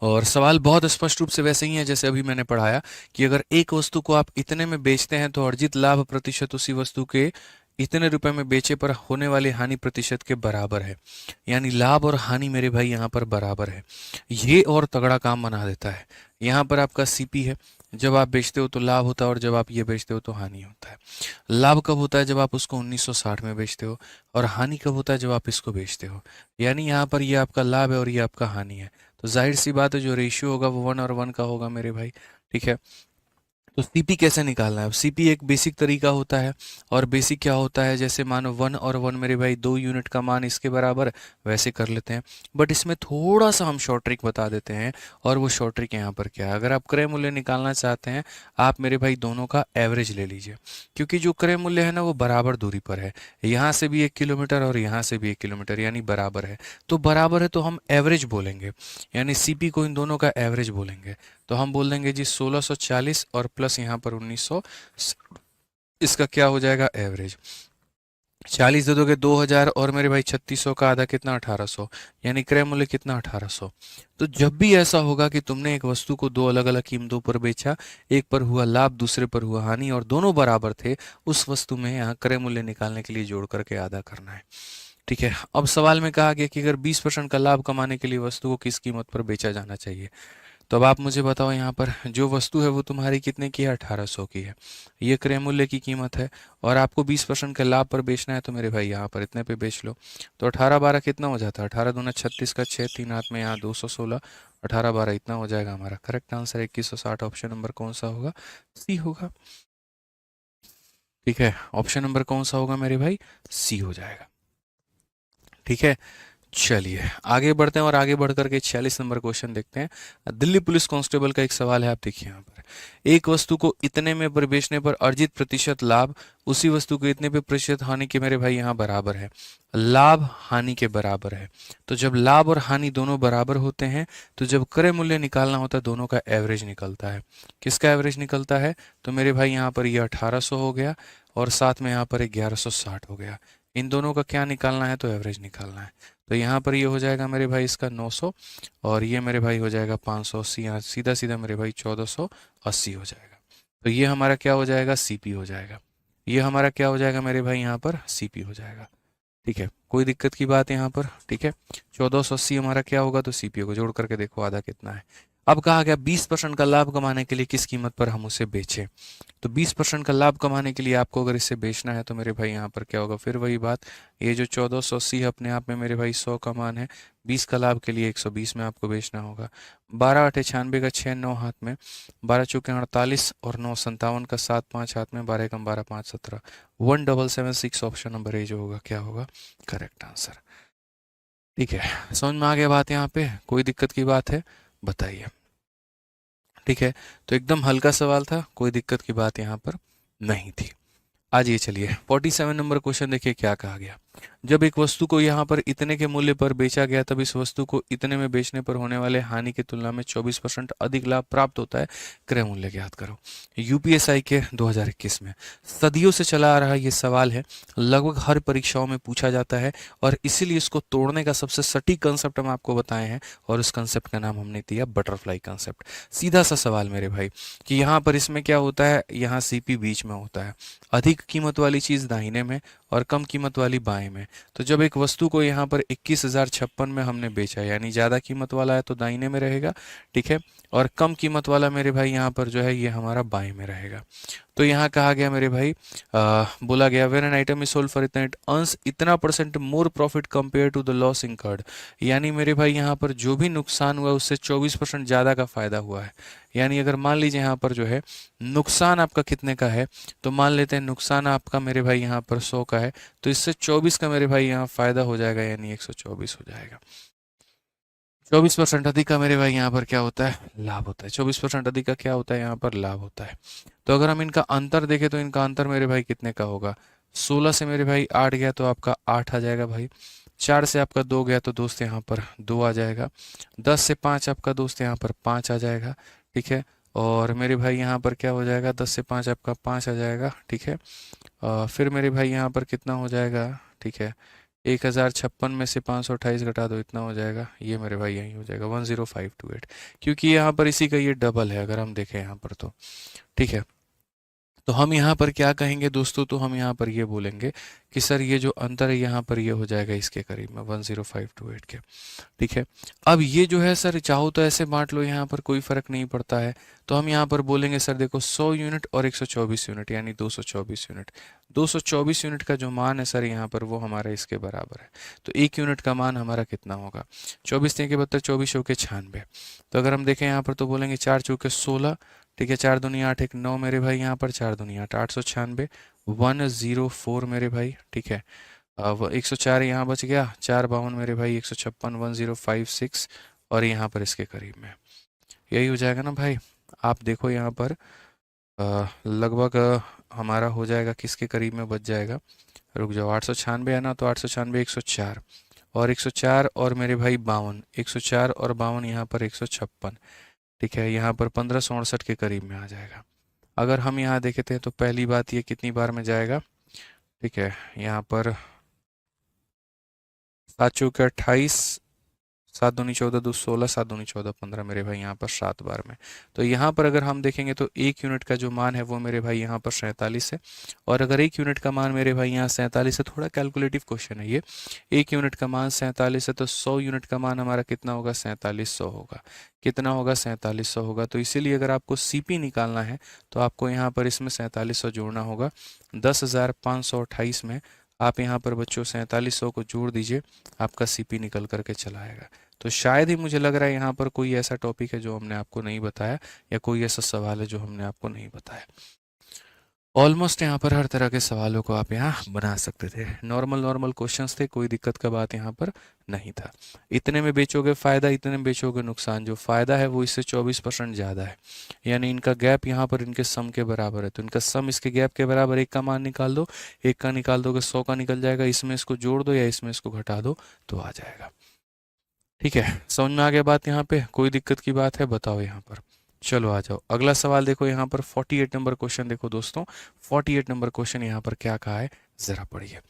और सवाल बहुत स्पष्ट रूप से वैसे ही है जैसे अभी मैंने पढ़ाया कि अगर एक वस्तु को आप इतने में बेचते हैं तो अर्जित लाभ प्रतिशत उसी वस्तु के इतने रुपए में बेचे पर होने वाली हानि प्रतिशत के बराबर है। यानी लाभ और हानि मेरे भाई यहाँ पर बराबर है। ये और तगड़ा काम बना देता है। यहाँ पर आपका CP है। जब आप बेचते हो तो लाभ होता है और जब आप ये बेचते हो तो हानि होता है। लाभ कब होता है? जब आप उसको 1960 में बेचते हो। और हानि कब होता है? जब आप इसको बेचते हो। यानी यहाँ पर ये आपका लाभ है और ये आपका हानि है। तो जाहिर सी बात है जो रेशियो होगा वो 1 और 1 का होगा मेरे भाई। ठीक है। तो CP कैसे निकालना है? अब CP एक बेसिक तरीका होता है। और बेसिक क्या होता है? जैसे मानो 1 और 1 मेरे भाई 2 यूनिट का मान इसके बराबर है, वैसे कर लेते हैं। बट इसमें थोड़ा सा हम शॉर्ट ट्रिक बता देते हैं। और वो शॉर्ट ट्रिक यहाँ पर क्या है? अगर आप क्रय मूल्य निकालना चाहते हैं, आप मेरे भाई दोनों का एवरेज ले लीजिए। क्योंकि जो क्रय मूल्य है ना वो बराबर दूरी पर है। यहाँ से भी 1 किलोमीटर और यहाँ से भी 1 किलोमीटर, यानी बराबर है। तो बराबर है तो हम एवरेज बोलेंगे। यानी CP को इन दोनों का एवरेज बोलेंगे। तो हम बोल देंगे जी 1640 और प्लस यहाँ पर 1900, इसका क्या हो जाएगा? एवरेज। 40 दे दोगे 2000 और मेरे भाई 3600 का आधा कितना? 1800। यानी क्रय मूल्य कितना? 1800। तो जब भी ऐसा होगा कि तुमने एक वस्तु को दो अलग अलग कीमतों पर बेचा, एक पर हुआ लाभ दूसरे पर हुआ हानि और दोनों बराबर थे, उस वस्तु में यहाँ क्रय मूल्य निकालने के लिए जोड़ करके आधा करना है। ठीक है। अब सवाल में कहा गया कि अगर 20% का लाभ कमाने के लिए वस्तु को किस कीमत पर बेचा जाना चाहिए। तो अब आप मुझे बताओ, यहाँ पर जो वस्तु है वो तुम्हारी कितने की है? 1800 की है। ये क्रय मूल्य की कीमत है। और आपको 20% के लाभ पर बेचना है तो मेरे भाई यहाँ पर इतने पे बेच लो। तो 18 12 कितना हो जाता है? 18 दूना 36 का 6, 3 हाथ में यहाँ 216, 18 12 इतना हो जाएगा। हमारा करेक्ट आंसर 2160। ऑप्शन नंबर कौन सा होगा? C होगा। ठीक है। ऑप्शन नंबर कौन सा होगा मेरे भाई? C हो जाएगा। ठीक है। चलिए आगे बढ़ते हैं और आगे बढ़ करके 46 नंबर क्वेश्चन देखते हैं। दिल्ली पुलिस कांस्टेबल का एक सवाल है, आप देखिए यहाँ पर। एक वस्तु को इतने में पर बेचने पर अर्जित प्रतिशत लाभ उसी वस्तु को इतने पे प्रतिशत हानि के मेरे भाई यहाँ बराबर है। लाभ हानि के बराबर है। तो जब लाभ और हानि दोनों बराबर होते हैं तो जब क्रय मूल्य निकालना होता है दोनों का एवरेज निकलता है। किसका एवरेज निकलता है? तो मेरे भाई यहाँ पर ये 1800 हो गया और साथ में यहाँ पर 1160 हो गया। इन दोनों का क्या निकालना है? तो एवरेज निकालना है। तो यहाँ पर ये हो जाएगा मेरे भाई इसका 900 और ये मेरे भाई हो जाएगा 580। यहाँ सीधा सीधा मेरे भाई 1480 हो जाएगा। तो ये हमारा क्या हो जाएगा? CP हो जाएगा। ये हमारा क्या हो जाएगा मेरे भाई? यहाँ पर CP हो जाएगा। ठीक है। कोई दिक्कत की बात यहाँ पर? ठीक है। 1480 हमारा क्या होगा? तो CP को जोड़ करके देखो आधा कितना है। अब कहा गया 20% का लाभ कमाने के लिए किस कीमत पर हम उसे बेचें। तो 20% का लाभ कमाने के लिए आपको अगर इसे बेचना है तो मेरे भाई यहाँ पर क्या होगा? फिर वही बात, ये जो 1480 है अपने आप में मेरे भाई 100 का मान है। 20 का लाभ के लिए 120 में आपको बेचना होगा। 12 8 96 का 6 9 हाथ में, 12 चौके 48 और 9 57 का 7 5 हाथ में, 12 कम 12 5 17, 1776। ऑप्शन नंबर ए जो होगा क्या होगा? Correct answer. ठीक है। समझ में आ गया बात यहाँ पे? कोई दिक्कत की बात है? बताइए। ठीक है। तो एकदम हल्का सवाल था, कोई दिक्कत की बात यहाँ पर नहीं थी। आज ये चलिए 47 नंबर क्वेश्चन देखिए क्या कहा गया। जब एक वस्तु को यहाँ पर इतने के मूल्य पर बेचा गया तब इस वस्तु को इतने में बेचने पर होने वाले हानि की तुलना में 24% अधिक लाभ प्राप्त होता है। क्रय मूल्य ज्ञात करो। UPSI के 2021 में सदियों से चला आ रहा ये सवाल है, लगभग हर परीक्षाओं में पूछा जाता है और इसीलिए इसको तोड़ने का सबसे सटीक कंसेप्ट हम आपको बताए हैं और उस कंसेप्ट का नाम हमने दिया बटरफ्लाई कंसेप्ट। सीधा सा सवाल मेरे भाई कि यहाँ पर इसमें क्या होता है? यहाँ CP बीच में होता है। अधिक कीमत वाली चीज दाहिने में और कम कीमत वाली बाएं में। तो जब एक वस्तु को यहाँ पर 21,056 में हमने बेचा, यानी ज्यादा कीमत वाला है तो दाहिने में रहेगा। ठीक है। और कम कीमत वाला मेरे भाई यहाँ पर जो है ये हमारा बाएं में रहेगा। तो यहाँ कहा गया मेरे भाई, बोला गया when an item is sold for इतना इट अर्न्स इतना % more profit compare to the loss incurred. यानी मेरे भाई यहाँ पर जो भी नुकसान हुआ उससे 24% ज्यादा का फायदा हुआ है। यानी अगर मान लीजिए यहाँ पर जो है नुकसान आपका कितने का है, तो मान लेते हैं नुकसान आपका मेरे भाई यहाँ पर 100 का है, तो इससे 24 का मेरे भाई यहाँ फायदा हो जाएगा, यानी 124 हो जाएगा। 24% अधिक का मेरे भाई यहाँ पर क्या होता है? लाभ होता है। 24% अधिक का क्या होता है? यहाँ पर लाभ होता है। तो अगर हम इनका अंतर देखें तो इनका अंतर मेरे भाई कितने का होगा? 16 से मेरे भाई 8 गया तो आपका 8 आ जाएगा भाई। 4 से आपका 2 गया तो दोस्त यहाँ पर 2 आ जाएगा। 10 से 5 आपका दोस्त यहाँ पर 5 आ जाएगा। ठीक है। और मेरे भाई यहाँ पर क्या हो जाएगा, 10 से 5 आपका 5 आ जाएगा, ठीक है। फिर मेरे भाई यहाँ पर कितना हो जाएगा, ठीक है, 1056 में से 528 घटा दो, इतना हो जाएगा, ये मेरे भाई यही हो जाएगा 10528, क्योंकि यहाँ पर इसी का ये डबल है अगर हम देखें यहाँ पर तो, ठीक है। तो हम यहाँ पर क्या कहेंगे दोस्तों, तो हम यहाँ पर ये बोलेंगे कि सर ये जो अंतर है यहाँ पर ये हो जाएगा इसके करीब में 10528 के, ठीक है। अब ये जो है सर चाहो तो ऐसे बांट लो, यहाँ पर कोई फर्क नहीं पड़ता है। तो हम यहाँ पर बोलेंगे सर देखो 100 यूनिट और 124 यूनिट यानी 224 यूनिट, 224 यूनिट का जो मान है सर यहाँ पर वो हमारा इसके बराबर है। तो 1 यूनिट का मान हमारा कितना होगा, 24 के 72, 24 चौके 96। तो अगर हम देखें यहाँ पर तो बोलेंगे 4 चौके 16, ठीक है, 4 दूनी 8, 1 9 मेरे भाई, यहाँ पर 4 दूनी 8, 896, 104 मेरे भाई, ठीक है। अब 104 यहाँ बच गया, 4 52 मेरे भाई, 156, 1056, और यहाँ पर इसके करीब में यही हो जाएगा ना भाई। आप देखो यहाँ पर लगभग हमारा हो जाएगा किसके करीब में बच जाएगा, रुक जाओ, 896 है ना, तो 896 104 और 104 और मेरे भाई 52, 104 और 52 यहाँ पर 156, ठीक है, यहाँ पर 1568 के करीब में आ जाएगा। अगर हम यहाँ देखते हैं तो पहली बात ये कितनी बार में जाएगा, ठीक है, यहाँ पर 7 चौके 28, 7 दूनी 14, 2 16, 7 दूनी 14 15 मेरे भाई, यहाँ पर 7 बार में। तो यहाँ पर अगर हम देखेंगे तो 1 यूनिट का जो मान है वो मेरे भाई यहाँ पर 47 है, और अगर 1 यूनिट का मान मेरे भाई यहाँ 47 है, थोड़ा कैलकुलेटिव क्वेश्चन है ये, 1 यूनिट का मान 47 है तो 100 यूनिट का मान हमारा कितना होगा, 4700 होगा। कितना होगा, 4700 होगा। तो इसीलिए अगर आपको सीपी निकालना है तो आपको यहाँ पर इसमें 4700 जोड़ना होगा। 10,528 में आप यहाँ पर बच्चों 4700 को जोड़ दीजिए, आपका सीपी निकल करके चला आएगा। तो शायद ही मुझे लग रहा है यहाँ पर कोई ऐसा टॉपिक है जो हमने आपको नहीं बताया, या कोई ऐसा सवाल है जो हमने आपको नहीं बताया। ऑलमोस्ट यहाँ पर हर तरह के सवालों को आप यहाँ बना सकते थे, नॉर्मल क्वेश्चंस थे, कोई दिक्कत का बात यहाँ पर नहीं था। इतने में बेचोगे फायदा, इतने में बेचोगे नुकसान, जो फायदा है वो इससे 24% ज़्यादा है, यानी इनका गैप यहाँ पर इनके सम के बराबर है, तो इनका सम इसके गैप के बराबर, एक का मान निकाल दो, एक का निकाल दोगे 100 का निकल जाएगा, इसमें इसको जोड़ दो या इसमें इसको घटा दो तो आ जाएगा। ठीक है, समझ में आ गया बात, यहाँ पे कोई दिक्कत की बात है बताओ यहाँ पर। चलो आ जाओ, अगला सवाल देखो यहाँ पर 48 नंबर क्वेश्चन देखो दोस्तों, 48 नंबर क्वेश्चन यहाँ पर क्या कहा है जरा पढ़िए।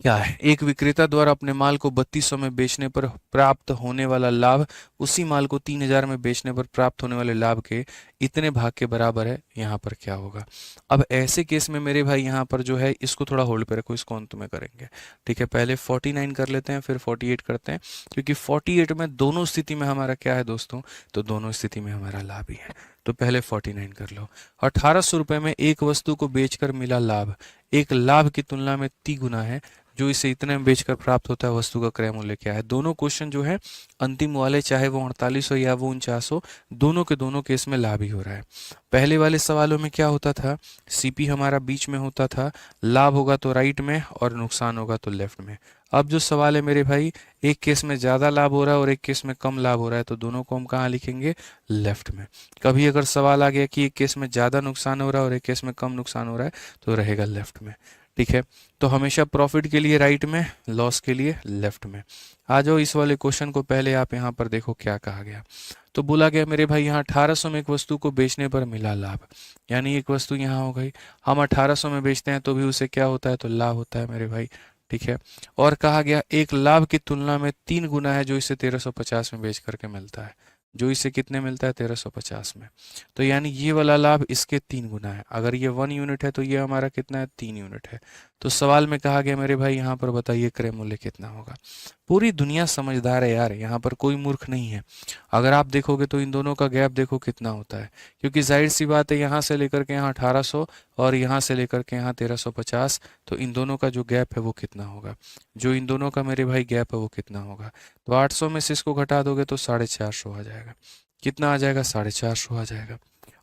क्या है, एक विक्रेता द्वारा अपने माल को 3200 में बेचने पर प्राप्त होने वाला लाभ उसी माल को 3000 में बेचने पर प्राप्त होने वाले लाभ के इतने भाग के बराबर है, यहाँ पर क्या होगा। अब ऐसे केस में मेरे भाई यहाँ पर जो है इसको थोड़ा होल्ड पे रखो, इसको अंत में करेंगे, ठीक है। पहले 49 कर लेते हैं फिर 48 करते हैं, क्योंकि 48 में दोनों स्थिति में हमारा क्या है दोस्तों, तो दोनों स्थिति में हमारा लाभ ही है। तो पहले 49 कर लो। 1800 रुपये में एक वस्तु को बेचकर मिला लाभ एक लाभ की तुलना में 3 गुना है जो इसे इतने में बेचकर प्राप्त होता है, वस्तु का क्रय मूल्य क्या है। दोनों क्वेश्चन जो है अंतिम वाले, चाहे वो 4800 या वो 4900, दोनों के दोनों केस में लाभ ही हो रहा है। पहले वाले सवालों में क्या होता था, सीपी हमारा बीच में होता था, लाभ होगा तो राइट में और नुकसान होगा तो लेफ्ट में। अब जो सवाल है मेरे भाई, एक केस में ज़्यादा लाभ हो रहा है और एक केस में कम लाभ हो रहा है, तो दोनों को हम कहाँ लिखेंगे, लेफ्ट में। कभी अगर सवाल आ गया कि एक केस में ज़्यादा नुकसान हो रहा है और एक केस में कम नुकसान हो रहा है, तो रहेगा लेफ्ट में, ठीक है। तो हमेशा प्रॉफिट के लिए राइट में, लॉस के लिए लेफ्ट में। आ जाओ इस वाले क्वेश्चन को पहले आप यहाँ पर देखो क्या कहा गया। तो बोला गया मेरे भाई यहाँ 1800 में एक वस्तु को बेचने पर मिला लाभ, यानी एक वस्तु यहाँ हो गई, हम 1800 में बेचते हैं तो भी उसे क्या होता है, तो लाभ होता है मेरे भाई, ठीक है। और कहा गया एक लाभ की तुलना में 3 गुना है जो इसे 1350 में बेच करके मिलता है, जो इसे कितने मिलता है, 1350 में। तो यानी ये वाला लाभ इसके 3 गुना है। अगर ये 1 यूनिट है तो ये हमारा कितना है, 3 यूनिट है। तो सवाल में कहा गया मेरे भाई यहाँ पर बताइए क्रय मूल्य कितना होगा। पूरी दुनिया समझदार है यार, यहाँ पर कोई मूर्ख नहीं है। अगर आप देखोगे तो इन दोनों का गैप देखो कितना होता है, क्योंकि जाहिर सी बात है यहाँ से लेकर के यहाँ 1800 और यहाँ से लेकर के यहाँ 1350, तो इन दोनों का जो गैप है वो कितना होगा, जो इन दोनों का मेरे भाई गैप है वो कितना होगा। तो 800 में से इसको घटा दोगे तो 450 आ जाएगा। कितना आ जाएगा, 450 आ जाएगा।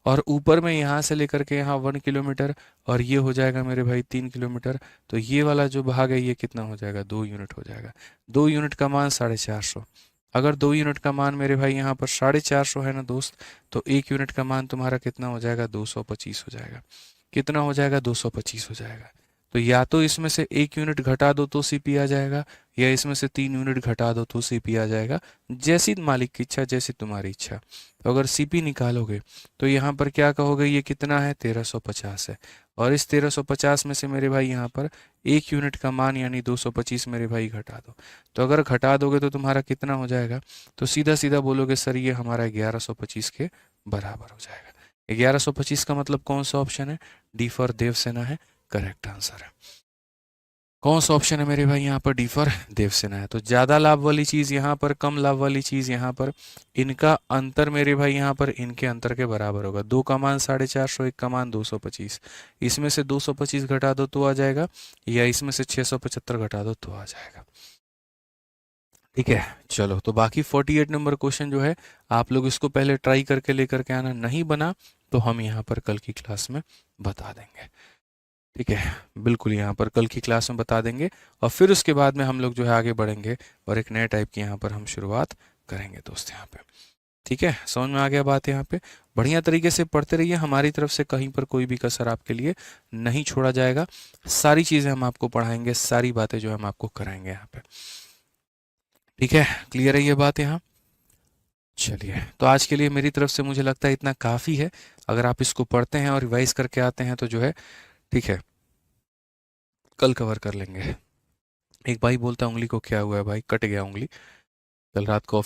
और ऊपर में यहाँ से लेकर के यहाँ 1 किलोमीटर और ये हो जाएगा मेरे भाई 3 किलोमीटर, तो ये वाला जो भाग है ये कितना हो जाएगा, 2 यूनिट हो जाएगा। 2 यूनिट का मान 450। अगर 2 यूनिट का मान मेरे भाई यहाँ पर 450 है ना दोस्त, तो 1 यूनिट का मान तुम्हारा कितना हो जाएगा, 225 हो जाएगा। कितना हो जाएगा, 225 हो जाएगा। तो या तो इसमें से 1 यूनिट घटा दो तो सीपी आ जाएगा, या इसमें से 3 यूनिट घटा दो तो सीपी आ जाएगा, जैसी मालिक की इच्छा, जैसी तुम्हारी इच्छा। तो अगर सीपी निकालोगे तो यहाँ पर क्या कहोगे, ये कितना है, 1350 है। और इस 1350 में से मेरे भाई यहाँ पर 1 यूनिट का मान यानी 225 मेरे भाई घटा दो। तो अगर घटा दोगे तो तुम्हारा कितना हो जाएगा, तो सीधा सीधा बोलोगे सर ये हमारा 1125 के बराबर हो जाएगा। 1125 का मतलब कौन सा ऑप्शन है, डी फॉर देवसेना है, करेक्ट आंसर है। कौन सा ऑप्शन है मेरे भाई यहाँ पर, डी फॉर देवसेना है। तो ज्यादा लाभ वाली चीज यहाँ पर, कम लाभ वाली चीज यहाँ पर, इनका अंतर मेरे भाई यहाँ पर इनके अंतर के बराबर होगा। 2 का मान 450, 1 का मान 225। इसमें से 225 घटा दो तो आ जाएगा, या इसमें से 675 घटा दो तो आ जाएगा। ठीक है, चलो तो बाकी 48 नंबर क्वेश्चन जो है आप लोग इसको पहले ट्राई करके लेकर के आना, नहीं बना तो हम यहाँ पर कल की क्लास में बता देंगे। ठीक है, बिल्कुल यहाँ पर कल की क्लास में बता देंगे, और फिर उसके बाद में हम लोग जो है आगे बढ़ेंगे और एक नए टाइप की यहाँ पर हम शुरुआत करेंगे दोस्त यहाँ पे। ठीक है, समझ में आ गया बात यहाँ पे। बढ़िया तरीके से पढ़ते रहिए, हमारी तरफ से कहीं पर कोई भी कसर आपके लिए नहीं छोड़ा जाएगा। सारी चीज़ें हम आपको पढ़ाएंगे, सारी बातें जो हम आपको कराएंगे यहाँ पे। ठीक है, क्लियर है ये बात यहाँ। चलिए, तो आज के लिए मेरी तरफ से मुझे लगता है इतना काफ़ी है। अगर आप इसको पढ़ते हैं और रिवाइज करके आते हैं तो जो है ठीक है, कल कवर कर लेंगे। एक भाई बोलता है उंगली को क्या हुआ है, भाई कट गया उंगली, कल रात को